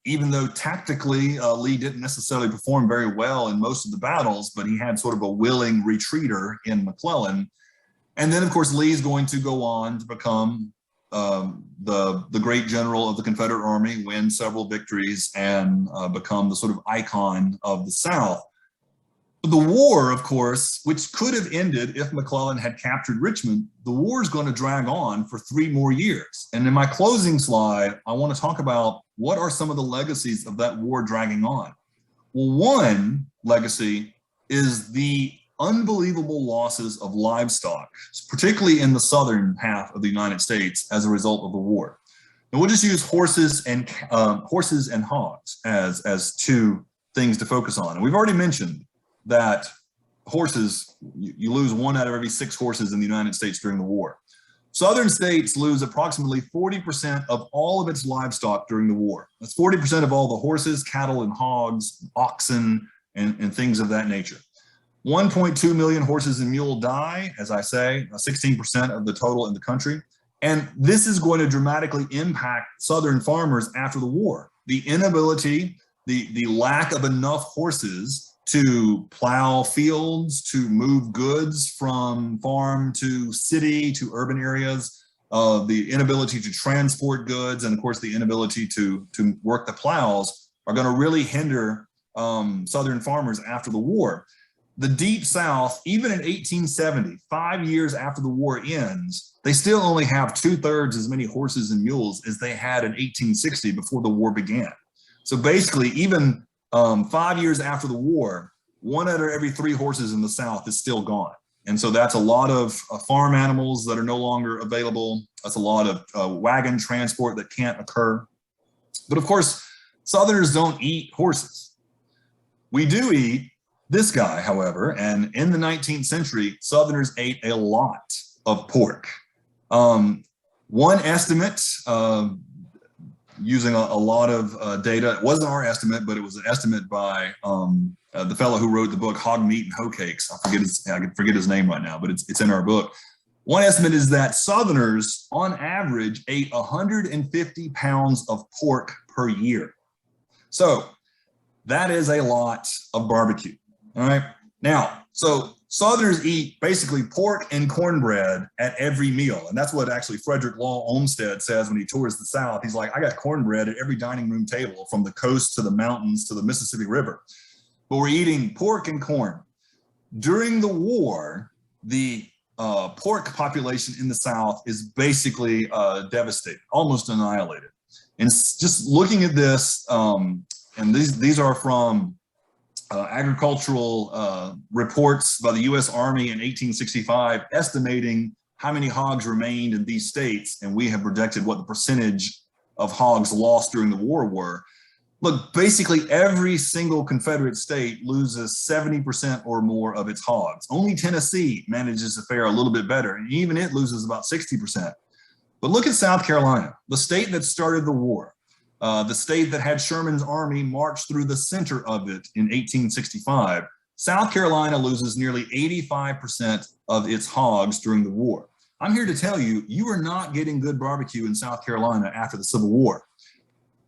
even though tactically Lee didn't necessarily perform very well in most of the battles, but he had sort of a willing retreater in McClellan. And then, of course, Lee's going to go on to become the great general of the Confederate Army, win several victories, and become the sort of icon of the South. The war, of course, which could have ended if McClellan had captured Richmond, the war is going to drag on for 3 more years. And in my closing slide, I want to talk about what are some of the legacies of that war dragging on. Well, one legacy is the unbelievable losses of livestock, particularly in the southern half of the United States as a result of the war. And we'll just use horses and hogs as 2 things to focus on. And we've already mentioned that horses, you lose 1 out of every 6 horses in the United States during the war. Southern states lose approximately 40% of all of its livestock during the war. That's 40% of all the horses, cattle, and hogs, oxen, and things of that nature. 1.2 million horses and mules die, as I say, 16% of the total in the country. And this is going to dramatically impact Southern farmers after the war. The inability, the lack of enough horses to plow fields, to move goods from farm to city to urban areas, the inability to transport goods, and of course the inability to work the plows are going to really hinder Southern farmers after the war. The Deep South, even in 1870, 5 years after the war ends, they still only have 2/3 as many horses and mules as they had in 1860 before the war began. So basically, even 5 years after the war, 1 out of every 3 horses in the South is still gone. And so that's a lot of farm animals that are no longer available. That's a lot of wagon transport that can't occur. But of course, Southerners don't eat horses. We do eat this guy, however, and in the 19th century, Southerners ate a lot of pork. One estimate, using a lot of data. It wasn't our estimate, but it was an estimate by the fellow who wrote the book Hog, Meat, and Hoe Cakes. I can forget his name right now, but it's in our book. One estimate is that Southerners, on average, ate 150 pounds of pork per year. So that is a lot of barbecue. All right. Now, so Southerners eat basically pork and cornbread at every meal. And that's what actually Frederick Law Olmsted says when he tours the South. He's like, I got cornbread at every dining room table, from the coast to the mountains to the Mississippi River. But we're eating pork and corn. During the war, the pork population in the South is basically devastated, almost annihilated. And just looking at this, and these are from agricultural reports by the U.S. Army in 1865, estimating how many hogs remained in these states, and we have projected what the percentage of hogs lost during the war were. Look, basically every single Confederate state loses 70% or more of its hogs. Only Tennessee manages to fare a little bit better, and even it loses about 60%. But look at South Carolina, the state that started the war. the state that had Sherman's army march through the center of it in 1865, South Carolina loses nearly 85% of its hogs during the war. I'm here to tell you, you are not getting good barbecue in South Carolina after the Civil War.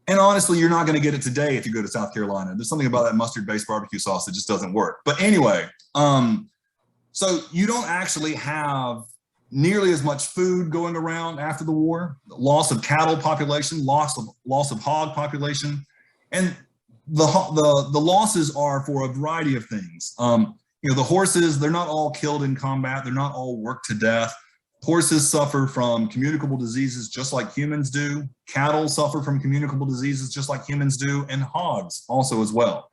And honestly, you're not going to get it today if you go to South Carolina. There's something about that mustard-based barbecue sauce that just doesn't work. But anyway, so you don't actually have nearly as much food going around after the war. Loss of cattle population, loss of hog population, and the losses are for a variety of things. You know, the horses, they're not all killed in combat. They're not all worked to death. Horses suffer from communicable diseases just like humans do. Cattle suffer from communicable diseases just like humans do, and hogs also as well.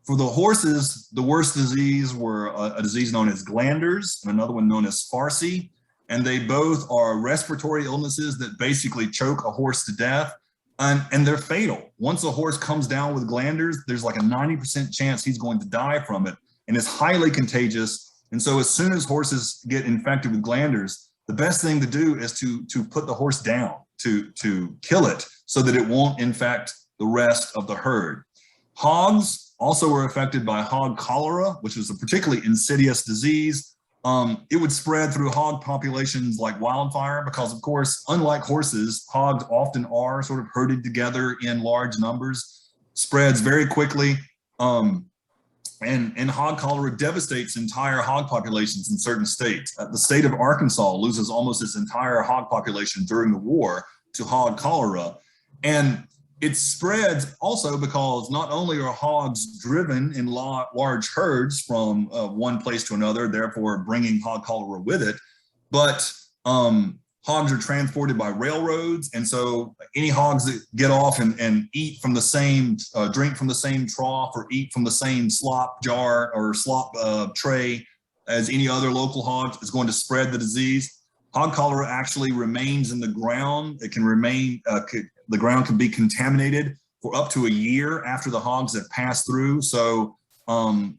For the horses, the worst disease were a disease known as glanders and another one known as farcy. And they both are respiratory illnesses that basically choke a horse to death, and they're fatal. Once a horse comes down with glanders, there's like a 90% chance he's going to die from it, and it's highly contagious. And so as soon as horses get infected with glanders, the best thing to do is to put the horse down, to kill it so that it won't infect the rest of the herd. Hogs also were affected by hog cholera, which is a particularly insidious disease. It would spread through hog populations like wildfire because, of course, unlike horses, hogs often are sort of herded together in large numbers, spreads very quickly. And hog cholera devastates entire hog populations in certain states. The state of Arkansas loses almost its entire hog population during the war to hog cholera. And it spreads also because not only are hogs driven in large herds from one place to another, therefore bringing hog cholera with it, but hogs are transported by railroads. And so any hogs that get off and eat from the same, drink from the same trough or eat from the same slop jar or slop tray as any other local hog is going to spread the disease. Hog cholera actually remains in the ground. It can remain, the ground can be contaminated for up to a year after the hogs have passed through. So that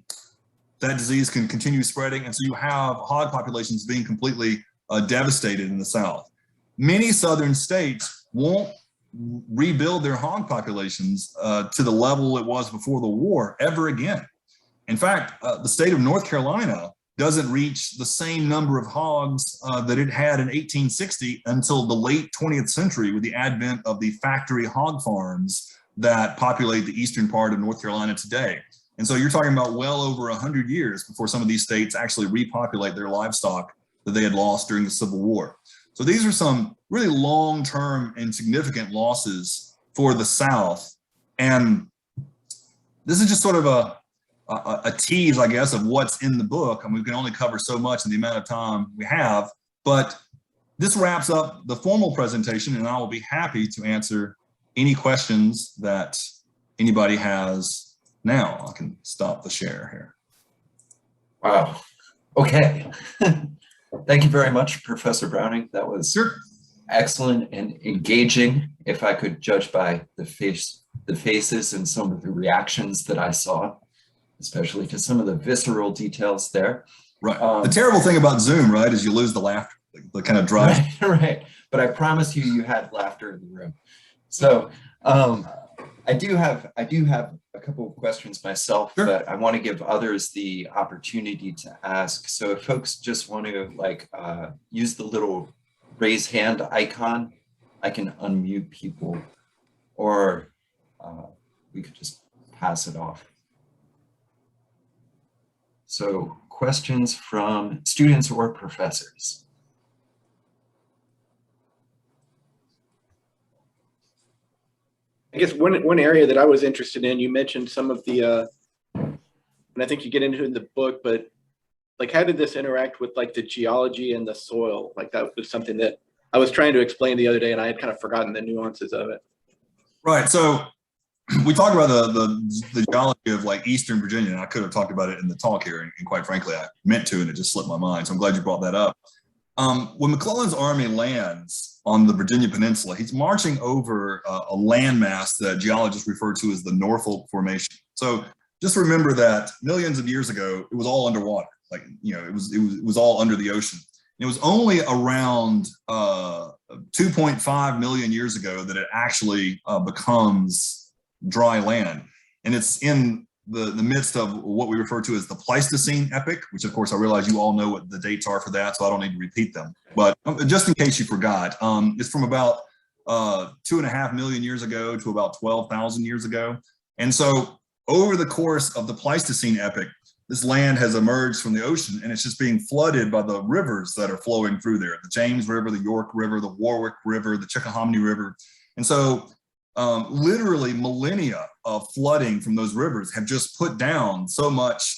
disease can continue spreading. And so you have hog populations being completely devastated in the South. Many southern states won't rebuild their hog populations to the level it was before the war ever again. In fact, the state of North Carolina doesn't reach the same number of hogs that it had in 1860 until the late 20th century with the advent of the factory hog farms that populate the eastern part of North Carolina today. And so you're talking about well over 100 years before some of these states actually repopulate their livestock that they had lost during the Civil War. So these are some really long-term and significant losses for the South. And this is just sort of a tease, I guess, of what's in the book. I mean, we can only cover so much in the amount of time we have, but this wraps up the formal presentation, and I will be happy to answer any questions that anybody has now. I can stop the share here. Wow. Okay. Thank you very much, Professor Browning. That was excellent and engaging, if I could judge by the faces and some of the reactions that I saw, especially to some of the visceral details there. Right. The terrible thing about Zoom, right, is you lose the laughter, the kind of drive. Right. But I promise you, you had laughter in the room. So I do have a couple of questions myself, but I want to give others the opportunity to ask. So if folks just want to use the little raise hand icon, I can unmute people, or we could just pass it off. So questions from students or professors? I guess one area that I was interested in, you mentioned some of the, and I think you get into it in the book, but like, how did this interact with like the geology and the soil? Like that was something that I was trying to explain the other day, and I had kind of forgotten the nuances of it. Right. So we talked about the geology of like Eastern Virginia, and I could have talked about it in the talk here, and quite frankly, I meant to, and it just slipped my mind. So I'm glad you brought that up. When McClellan's army lands on the Virginia Peninsula, he's marching over a landmass that geologists refer to as the Norfolk Formation. So just remember that millions of years ago, it was all underwater. Like, you know, it was all under the ocean. It was only around 2.5 million years ago that it actually becomes dry land. And it's in the midst of what we refer to as the Pleistocene epoch, which of course I realize you all know what the dates are for that, so I don't need to repeat them. But just in case you forgot, it's from about 2.5 million years ago to about 12,000 years ago. And so over the course of the Pleistocene epoch, this land has emerged from the ocean, and it's just being flooded by the rivers that are flowing through there. The James River, the York River, the Warwick River, the Chickahominy River. And so literally millennia of flooding from those rivers have just put down so much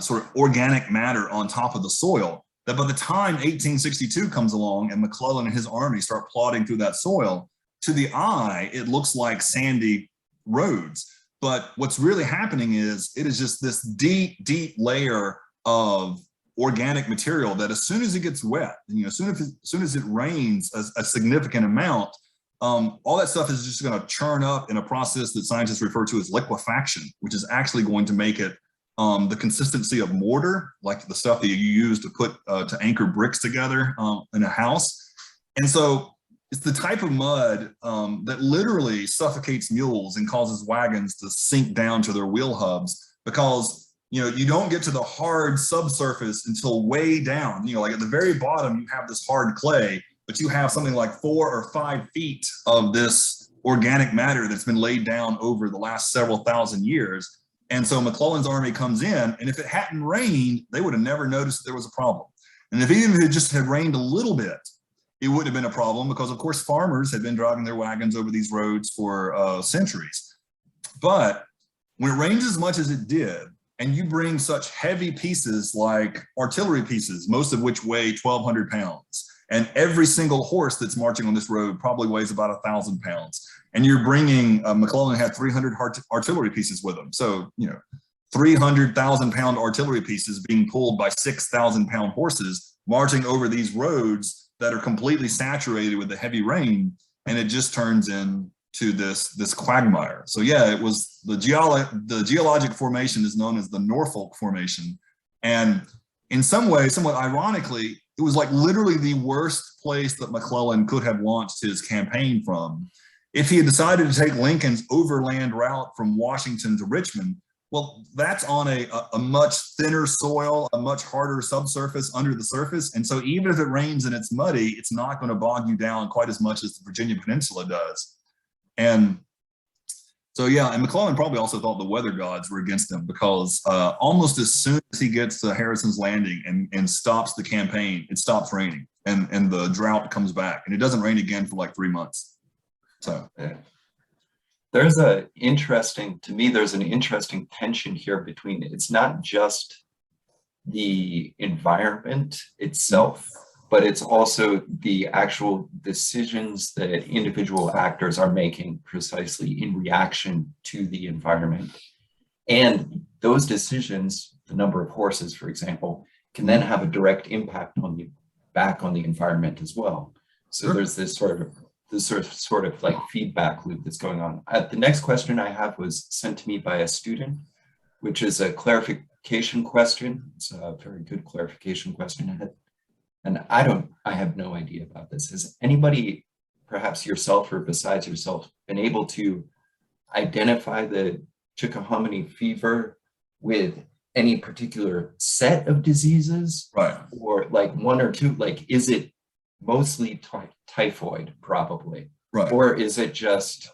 sort of organic matter on top of the soil that by the time 1862 comes along and McClellan and his army start plodding through that soil, to the eye, it looks like sandy roads. But what's really happening is it is just this deep, deep layer of organic material that as soon as it gets wet, as soon as it rains a significant amount, all that stuff is just going to churn up in a process that scientists refer to as liquefaction, which is actually going to make it the consistency of mortar, like the stuff that you use to put to anchor bricks together in a house. And so it's the type of mud that literally suffocates mules and causes wagons to sink down to their wheel hubs, because you don't get to the hard subsurface until way down. Like at the very bottom, you have this hard clay, but you have something like 4 or 5 feet of this organic matter that's been laid down over the last several thousand years. And so McClellan's army comes in, and if it hadn't rained, they would have never noticed that there was a problem. And if even if it just had rained a little bit, it wouldn't have been a problem, because of course farmers had been driving their wagons over these roads for centuries. But when it rains as much as it did, and you bring such heavy pieces like artillery pieces, most of which weigh 1,200 pounds, and every single horse that's marching on this road probably weighs about 1,000 pounds. And you're bringing, McClellan had 300 artillery pieces with him. So, 300,000 pound artillery pieces being pulled by 6,000 pound horses marching over these roads that are completely saturated with the heavy rain. And it just turns into this quagmire. So yeah, it was the geologic formation is known as the Norfolk Formation. And in some way, somewhat ironically, it was like literally the worst place that McClellan could have launched his campaign from. If he had decided to take Lincoln's overland route from Washington to Richmond, well, that's on a much thinner soil, a much harder subsurface under the surface. And so even if it rains and it's muddy, it's not going to bog you down quite as much as the Virginia Peninsula does. And so, yeah, and McClellan probably also thought the weather gods were against him, because almost as soon as he gets to Harrison's Landing and stops the campaign, it stops raining and the drought comes back, and it doesn't rain again for like 3 months. So yeah. There's an interesting tension here between, it's not just the environment itself, but it's also the actual decisions that individual actors are making precisely in reaction to the environment. And those decisions, the number of horses, for example, can then have a direct impact back on the environment as well. So sure. There's this sort of like feedback loop that's going on. The next question I have was sent to me by a student, which is a clarification question. It's a very good clarification question. And I have no idea about this. Has anybody, perhaps yourself or besides yourself, been able to identify the Chickahominy fever with any particular set of diseases? Right. Or like one or two, like is it mostly typhoid, probably? Right. Or is it just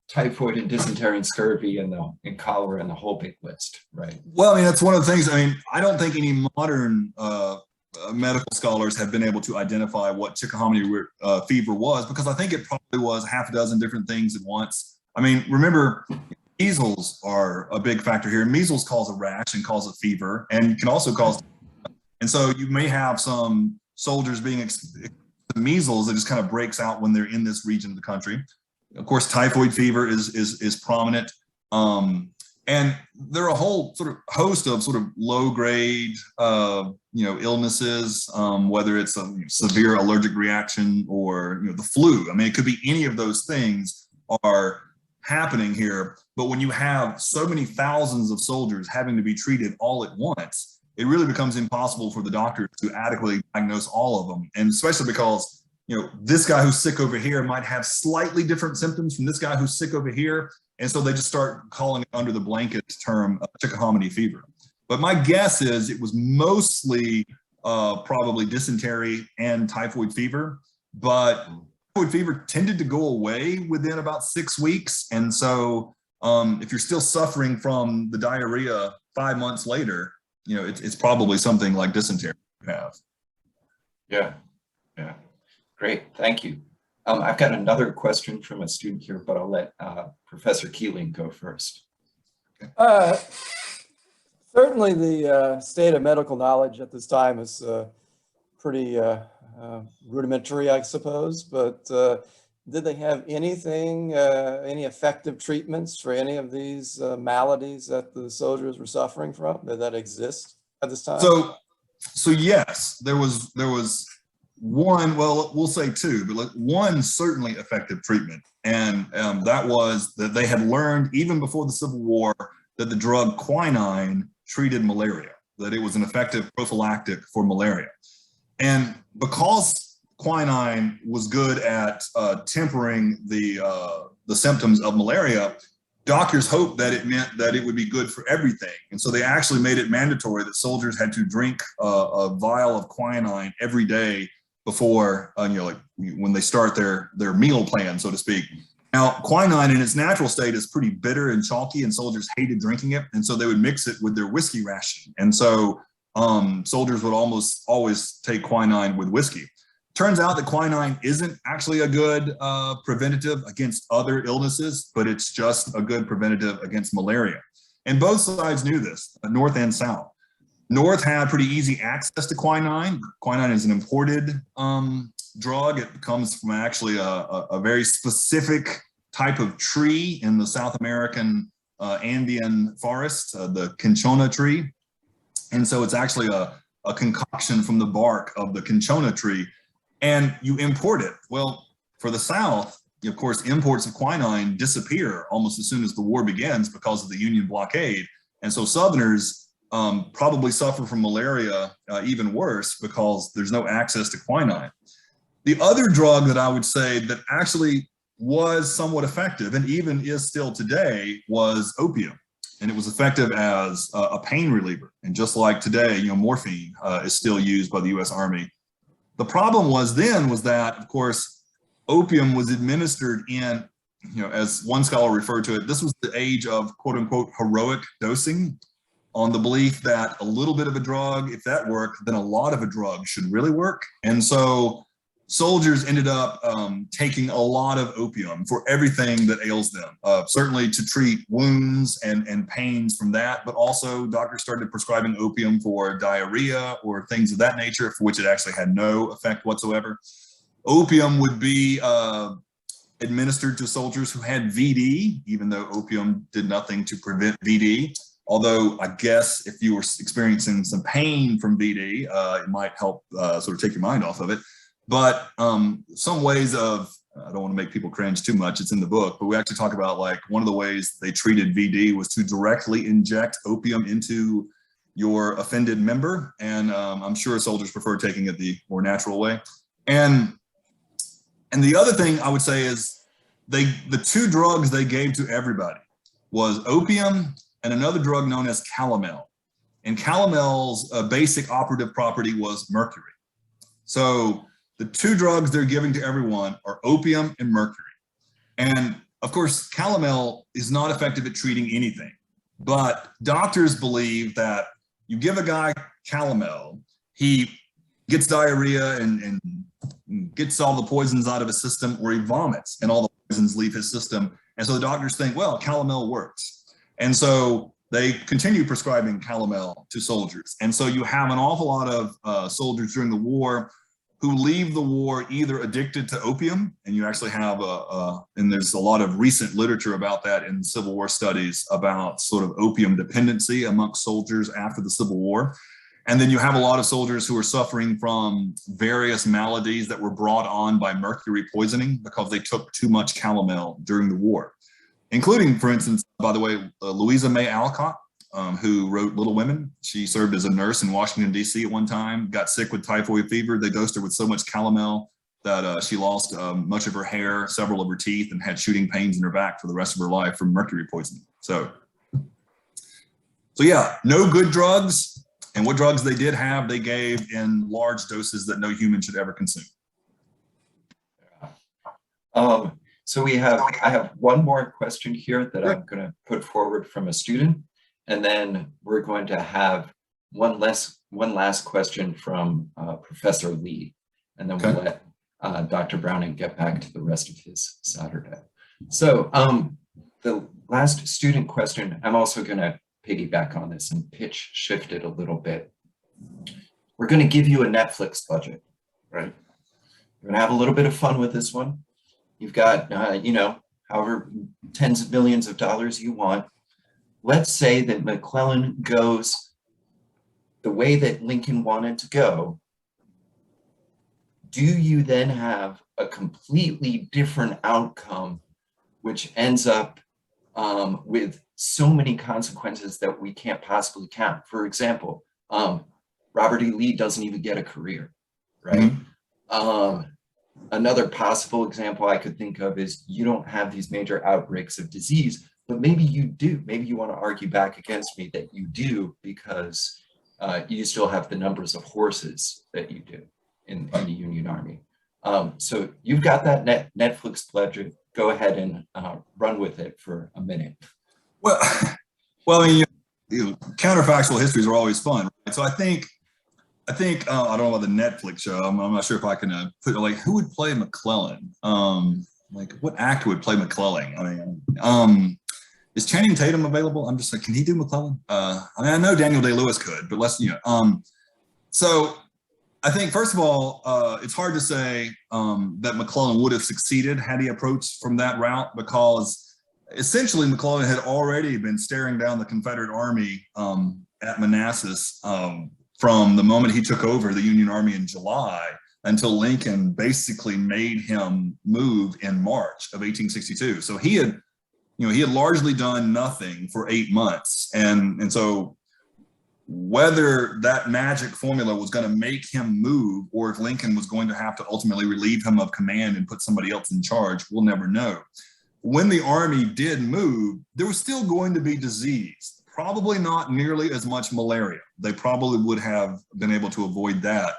typhoid and dysentery and scurvy and cholera and the whole big list, right? Well, I mean, that's one of the things. I mean, I don't think any modern medical scholars have been able to identify what Chickahominy fever was, because I think it probably was half a dozen different things at once. I mean, remember, measles are a big factor here. Measles cause a rash and cause a fever, and can also cause, and so you may have some soldiers being the measles that just kind of breaks out when they're in this region of the country. Of course, typhoid fever is prominent. And there are a whole sort of host of sort of low grade, illnesses, whether it's a severe allergic reaction or, the flu. I mean, it could be any of those things are happening here. But when you have so many thousands of soldiers having to be treated all at once, it really becomes impossible for the doctors to adequately diagnose all of them. And especially because, you know, this guy who's sick over here might have slightly different symptoms from this guy who's sick over here. And so they just start calling it under the blanket term Chickahominy fever. But my guess is it was mostly probably dysentery and typhoid fever, but typhoid fever tended to go away within about 6 weeks. And so if you're still suffering from the diarrhea 5 months later, you know, it's probably something like dysentery you have. Yeah, yeah, great, thank you. I've got another question from a student here, but I'll let Professor Keeling go first. Certainly the state of medical knowledge at this time is pretty rudimentary, I suppose, but did they have anything, any effective treatments for any of these maladies that the soldiers were suffering from? Did that exist at this time? So yes, there was one, well, we'll say two, but one certainly effective treatment. And that was that they had learned even before the Civil War that the drug quinine treated malaria, that it was an effective prophylactic for malaria. And because quinine was good at tempering the symptoms of malaria, doctors hoped that it meant that it would be good for everything. And so they actually made it mandatory that soldiers had to drink a vial of quinine every day before, you know, like when they start their meal plan, so to speak. Now, quinine in its natural state is pretty bitter and chalky, and soldiers hated drinking it. And so they would mix it with their whiskey ration. And so soldiers would almost always take quinine with whiskey. Turns out that quinine isn't actually a good preventative against other illnesses, but it's just a good preventative against malaria. And both sides knew this, North and South. North had pretty easy access to quinine. Quinine is an imported drug. It comes from actually a very specific type of tree in the South American Andean forest, the cinchona tree. And so it's actually a concoction from the bark of the cinchona tree, and you import it. Well, for the South, of course, imports of quinine disappear almost as soon as the war begins because of the Union blockade. And so Southerners probably suffer from malaria even worse because there's no access to quinine. The other drug that I would say that actually was somewhat effective and even is still today was opium. And it was effective as a pain reliever. And just like today, you know, morphine is still used by the US Army. The problem was that, of course, opium was administered in, you know, as one scholar referred to it, this was the age of quote unquote heroic dosing, on the belief that a little bit of a drug, if that worked, then a lot of a drug should really work. And so soldiers ended up taking a lot of opium for everything that ails them, certainly to treat wounds and pains from that, but also doctors started prescribing opium for diarrhea or things of that nature, for which it actually had no effect whatsoever. Opium would be administered to soldiers who had VD, even though opium did nothing to prevent VD. Although I guess if you were experiencing some pain from VD, it might help sort of take your mind off of it. But some ways of, I don't want to make people cringe too much, it's in the book, but we actually talk about like one of the ways they treated VD was to directly inject opium into your offended member. And I'm sure soldiers prefer taking it the more natural way. And the other thing I would say is the two drugs they gave to everybody was opium and another drug known as calomel. And calomel's basic operative property was mercury. So the two drugs they're giving to everyone are opium and mercury. And of course, calomel is not effective at treating anything, but doctors believe that you give a guy calomel, he gets diarrhea and gets all the poisons out of his system, or he vomits and all the poisons leave his system. And so the doctors think, well, calomel works. And so they continue prescribing calomel to soldiers. And so you have an awful lot of soldiers during the war who leave the war either addicted to opium, and you actually have and there's a lot of recent literature about that in Civil War studies about sort of opium dependency amongst soldiers after the Civil War. And then you have a lot of soldiers who are suffering from various maladies that were brought on by mercury poisoning because they took too much calomel during the war, including, for instance, by the way, Louisa May Alcott, who wrote Little Women. She served as a nurse in Washington, D.C. at one time, got sick with typhoid fever. They dosed her with so much calomel that she lost much of her hair, several of her teeth, and had shooting pains in her back for the rest of her life from mercury poisoning. So yeah, no good drugs. And what drugs they did have, they gave in large doses that no human should ever consume. So I have one more question here that I'm going to put forward from a student, and then we're going to have one last question from Professor Lee, and then we'll let Dr. Browning get back to the rest of his Saturday. So the last student question, I'm also going to piggyback on this and pitch shift it a little bit. We're going to give you a Netflix budget, right? We're going to have a little bit of fun with this one. You've got, however tens of millions of dollars you want. Let's say that McClellan goes the way that Lincoln wanted to go. Do you then have a completely different outcome, which ends up with so many consequences that we can't possibly count? For example, Robert E. Lee doesn't even get a career, right? Mm-hmm. Another possible example I could think of is you don't have these major outbreaks of disease, but maybe you do. Maybe you want to argue back against me that you do because you still have the numbers of horses that you do in the Union Army. So you've got that Netflix budget. Go ahead and run with it for a minute. Well, I mean, counterfactual histories are always fun, right? So I think I don't know about the Netflix show. I'm not sure if I can put like who would play McClellan. Like what actor would play McClellan? I mean, is Channing Tatum available? I'm just like, can he do McClellan? I mean, I know Daniel Day-Lewis could, but let's So I think first of all, it's hard to say that McClellan would have succeeded had he approached from that route, because essentially McClellan had already been staring down the Confederate Army at Manassas from the moment he took over the Union Army in July until Lincoln basically made him move in March of 1862. So he had largely done nothing for 8 months. And so whether that magic formula was going to make him move or if Lincoln was going to have to ultimately relieve him of command and put somebody else in charge, we'll never know. When the Army did move, there was still going to be disease, probably not nearly as much malaria. They probably would have been able to avoid that.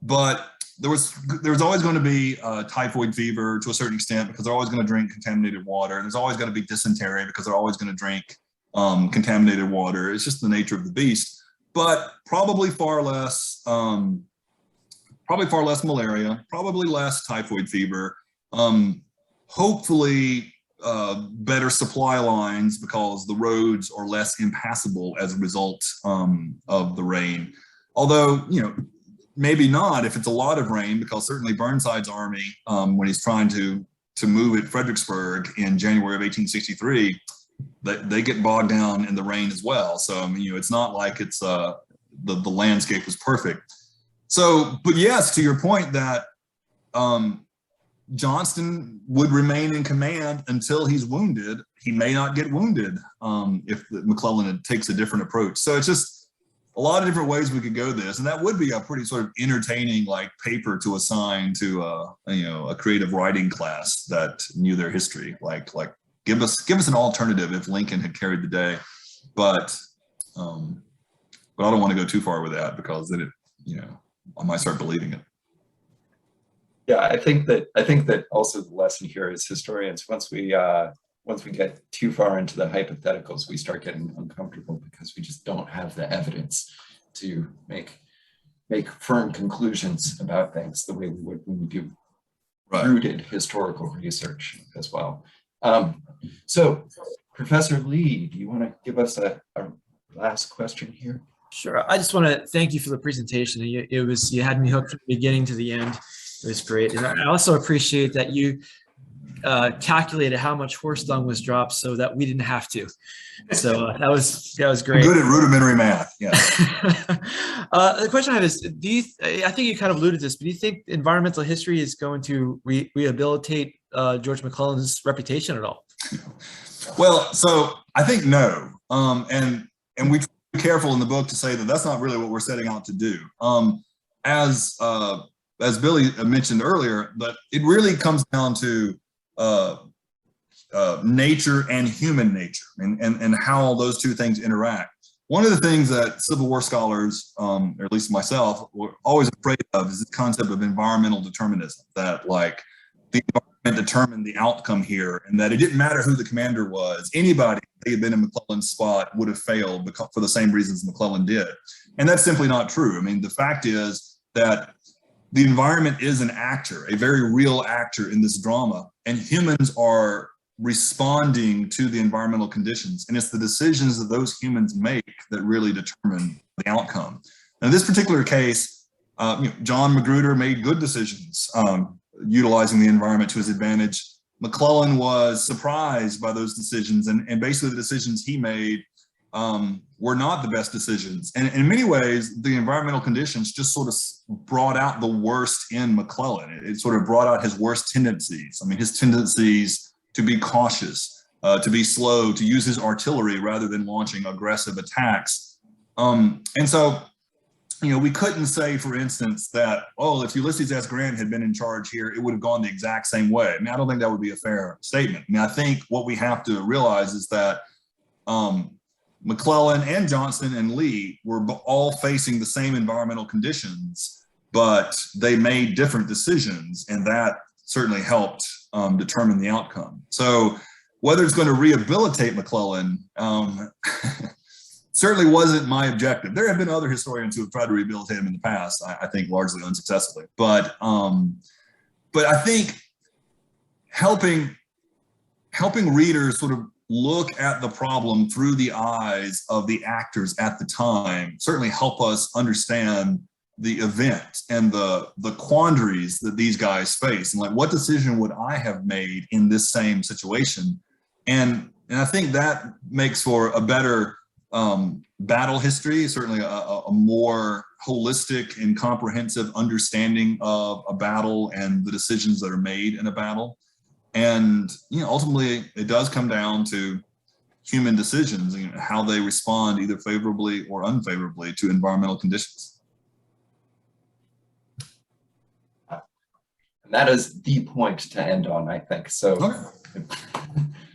But there was always going to be typhoid fever to a certain extent, because they're always going to drink contaminated water. There's always going to be dysentery because they're always going to drink contaminated water. It's just the nature of the beast. But probably far less malaria, probably less typhoid fever. Hopefully better supply lines because the roads are less impassable as a result of the rain. Although, maybe not if it's a lot of rain, because certainly Burnside's army, when he's trying to move at Fredericksburg in January of 1863, they get bogged down in the rain as well. So, I mean, it's not like it's the landscape was perfect. So, but yes, to your point that Johnston would remain in command until he's wounded. He may not get wounded if McClellan takes a different approach. So it's just a lot of different ways we could go this, and that would be a pretty sort of entertaining like paper to assign to a creative writing class that knew their history. Like give us an alternative if Lincoln had carried the day, but I don't want to go too far with that because then I might start believing it. Yeah, I think that also the lesson here is historians, once we get too far into the hypotheticals, we start getting uncomfortable because we just don't have the evidence to make firm conclusions about things the way we would when we do rooted historical research as well. So, Professor Lee, do you want to give us a last question here? Sure. I just want to thank you for the presentation. You had me hooked from the beginning to the end. It was great. And I also appreciate that you calculated how much horse dung was dropped so that we didn't have to. So that was great. I'm good at rudimentary math. Yeah. The question I have is, I think you kind of alluded to this, but do you think environmental history is going to rehabilitate George McClellan's reputation at all? Well, so I think no. And and we try to be careful in the book to say that that's not really what we're setting out to do. As Billy mentioned earlier, but it really comes down to nature and human nature, and how those two things interact. One of the things that Civil War scholars, or at least myself, were always afraid of is the concept of environmental determinism, that like the environment determined the outcome here, and that it didn't matter who the commander was. Anybody, if they had been in McClellan's spot, would have failed because, for the same reasons McClellan did. And that's simply not true. I mean, the fact is that the environment is an actor, a very real actor in this drama, and humans are responding to the environmental conditions. And it's the decisions that those humans make that really determine the outcome. In this particular case, John Magruder made good decisions, utilizing the environment to his advantage. McClellan was surprised by those decisions, and basically the decisions he made were not the best decisions. And in many ways, the environmental conditions just sort of brought out the worst in McClellan. It sort of brought out his worst tendencies. I mean, his tendencies to be cautious, to be slow, to use his artillery rather than launching aggressive attacks. And so, we couldn't say, for instance, that, oh, if Ulysses S. Grant had been in charge here, it would have gone the exact same way. I mean, I don't think that would be a fair statement. I mean, I think what we have to realize is that McClellan and Johnston and Lee were all facing the same environmental conditions, but they made different decisions, and that certainly helped determine the outcome. So whether it's going to rehabilitate McClellan certainly wasn't my objective. There have been other historians who have tried to rehabilitate him in the past, I think largely unsuccessfully. But I think helping readers sort of look at the problem through the eyes of the actors at the time certainly help us understand the event and the quandaries that these guys face, and like, what decision would I have made in this same situation? And I think that makes for a better battle history, certainly a more holistic and comprehensive understanding of a battle and the decisions that are made in a battle. And ultimately, it does come down to human decisions, how they respond either favorably or unfavorably to environmental conditions. And that is the point to end on, I think. So Okay.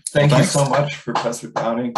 thank Well, you so much, Professor Downing.